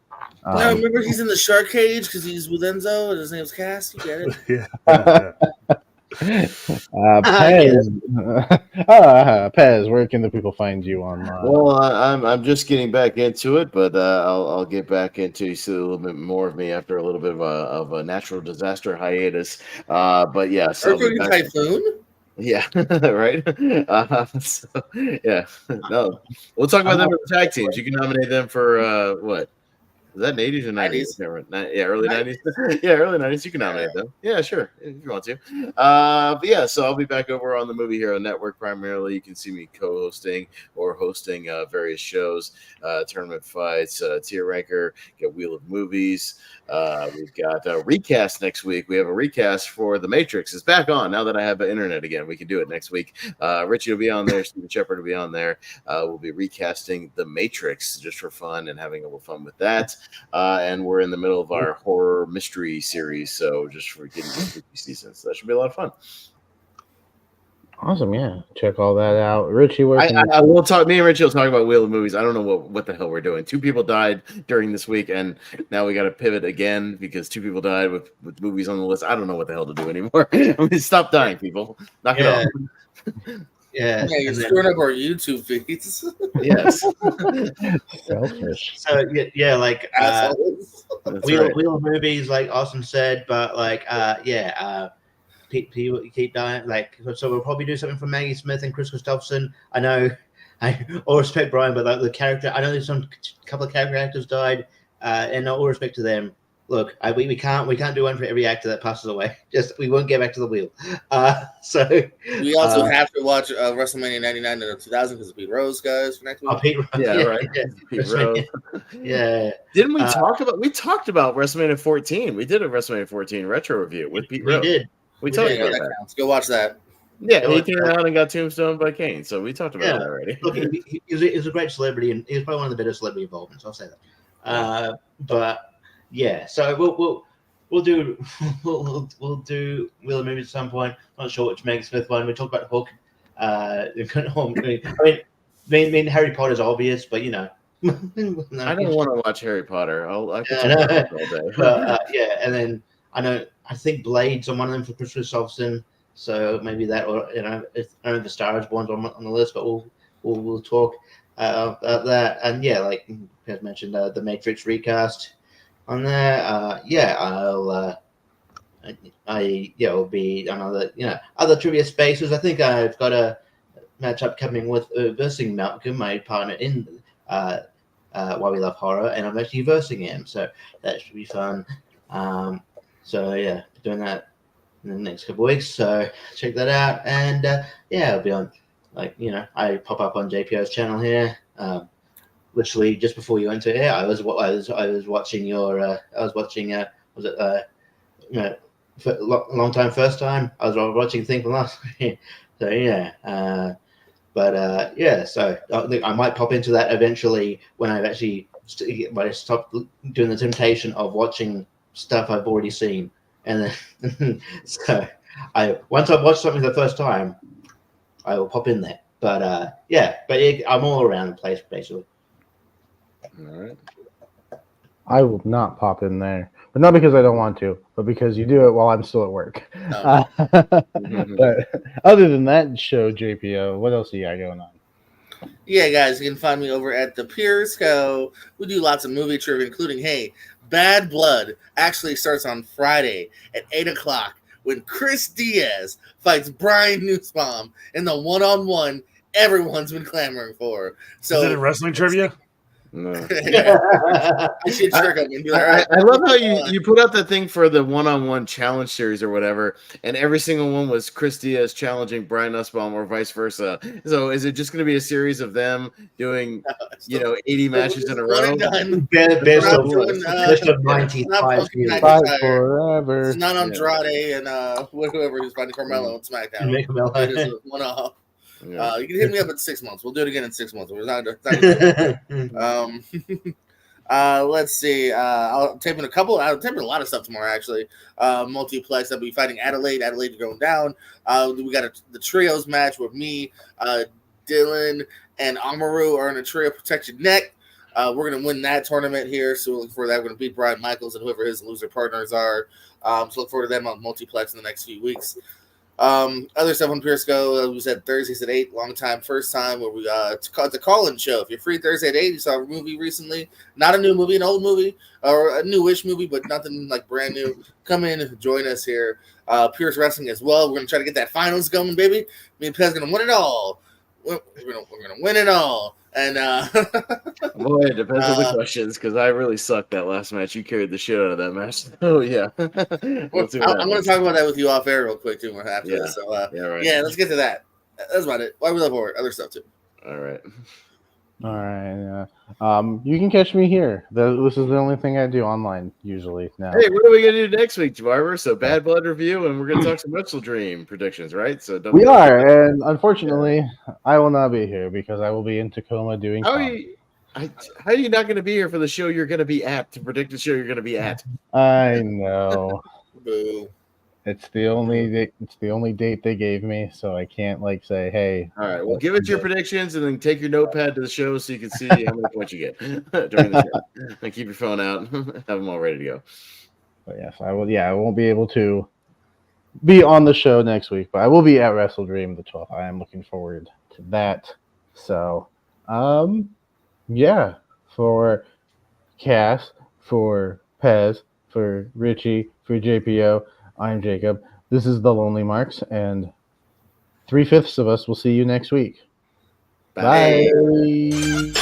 No, remember he's in the shark cage because he's with Enzo and his name's Cass. You get it? Yeah. Pez, where can the people find you online? Well, I'm just getting back into it, but I'll get back into a little bit more of me after a little bit of a natural disaster hiatus. But yeah, so Typhoon. Yeah, right. So, yeah, no, we'll talk about them in the tag teams. You can nominate them for what? Is that 80s or 90s? Yeah, early 90s. Yeah, early 90s. You can nominate them. Yeah, sure, if you want to. But yeah, so I'll be back over on the Movie Hero Network primarily. You can see me co-hosting or hosting various shows, tournament fights, tier ranker, get Wheel of Movies. We've got a recast next week. We have a recast for The Matrix. It's back on now that I have the internet again. We can do it next week. Richie will be on there. Steven Shepard will be on there. We'll be recasting The Matrix just for fun and having a little fun with that. And we're in the middle of our horror mystery series, so just for getting the spooky season. So that should be a lot of fun. Awesome, yeah. Check all that out. Richie, where I will talk. Me and Richie will talk about Wheel of Movies. I don't know what the hell we're doing. 2 people died during this week, and now we got to pivot again because 2 people died with movies on the list. I don't know what the hell to do anymore. I mean, stop dying, people. Knock it off. Yeah, you're screwing up our YouTube feeds. Yes. Selfish. So yeah, like Wheel of Movies, like Austin said, but like people keep dying. Like, so we'll probably do something for Maggie Smith and Chris Christopherson. I know, I all respect Brian, but like the character, I know there's a couple of character actors died, and all respect to them. Look, we can't do one for every actor that passes away. Just we won't get back to the wheel. So we also have to watch WrestleMania 99 and 2000 because of Pete Rose, guys, for next week. Pete Rose, yeah, right. Pete Rose. Yeah. Didn't we talk about? We talked about WrestleMania 14. We did a WrestleMania 14 retro review with Pete Rose. We did. We talked about that. that. Counts. Go watch that. Yeah, he came out and got tombstoned by Kane, so we talked about that already. Look, he was a great celebrity, and he was probably one of the better celebrity involvements. I'll say that. But yeah, so we'll do Wheel of Movies at some point. Not sure which Maggie Smith one. We talked about Hook. I mean, Harry Potter's obvious, but you know. I don't want to watch Harry Potter. I can talk about it all day. And then I think Blade's on one of them for Chris Christopherson. So maybe that, or I don't know if the Star is Born's on the list, but we'll talk about that. And yeah, like as mentioned, the Matrix recast on there. It'll be another other trivia spaces. I think I've got a matchup coming with versing Malcolm, my partner in Why We Love Horror, and I'm actually versing him, so that should be fun. So yeah, doing that in the next couple of weeks. So check that out, and I'll be on. I pop up on JPO's channel here. Literally just before you went to air, I was watching your. Was it long time, first time? I was watching thing from last week. So yeah. So I think I might pop into that eventually when I've actually when I stop doing the temptation of watching stuff I've already seen, and then so Once I watch something for the first time, I will pop in there. But I'm all around the place basically. All right. I will not pop in there, but not because I don't want to, but because you do it while I'm still at work. Oh. But other than that show, JPO, what else do you got going on? Yeah, guys, you can find me over at the Pierce Co. We do lots of movie trivia, including, Bad Blood actually starts on Friday at 8 o'clock when Chris Diaz fights Brian Nussbaum in the one-on-one everyone's been clamoring for. So, Is it in wrestling trivia? No. I should trick him and be like, all right, I love how you put out that thing for the one-on-one challenge series or whatever, and every single one was Chris Diaz challenging Brian Nussbaum or vice versa. So is it just going to be a series of them doing, 80 matches in a row? One and done. Best of Not 95 years. Fight forever. It's not Andrade and whoever who's fighting Carmelo on SmackDown. It is a one-off. Yeah. You can hit me up in 6 months. We'll do it again in 6 months. Let's see. I'll tape in a lot of stuff tomorrow, actually. Multiplex. I'll be fighting Adelaide. Adelaide going down. We got the trios match with me, Dylan, and Amaru are in a trio protection neck. We're going to win that tournament here. So we'll look forward to that. We're going to beat Brian Michaels and whoever his loser partners are. So look forward to them on Multiplex in the next few weeks. Other stuff on Pierce Go, we said Thursdays at 8, long time, first time, where we it's a call-in show. If you're free Thursday at 8, you saw a movie recently, not a new movie, an old movie, or a newish movie, but nothing like brand new, come in, join us here. Pierce Wrestling as well. We're going to try to get that finals going, baby. Me and Pez going to win it all. We're going to win it all. And Boy, it depends on the questions, because I really sucked that last match. You carried the shit out of that match. Oh yeah. I'm going to talk about that with you off air real quick too. After this. So right. Let's get to that. That's about it. Why we love forward, other stuff too. All right. You can catch me here. This is the only thing I do online usually now. Hey, what are we gonna do next week, Barber? So Bad Blood review, and we're gonna talk some Wrestle Dream predictions, right? So we are, and unfortunately, I will not be here because I will be in Tacoma doing. How are you not going to be here for the show you're going to be at to predict the show you're going to be at? I know. Boo. It's the only date they gave me, so I can't say, hey. All right, well, give it your predictions and then take your notepad to the show so you can see how many points you get during the show. And keep your phone out, have them all ready to go. But yes, I will. Yeah, I won't be able to be on the show next week, but I will be at Wrestle Dream the 12th. I am looking forward to that. So, for Cass, for Pez, for Richie, for JPO, I'm Jacob. This is The Lonely Marks, and 3/5 of us will see you next week. Bye. Bye.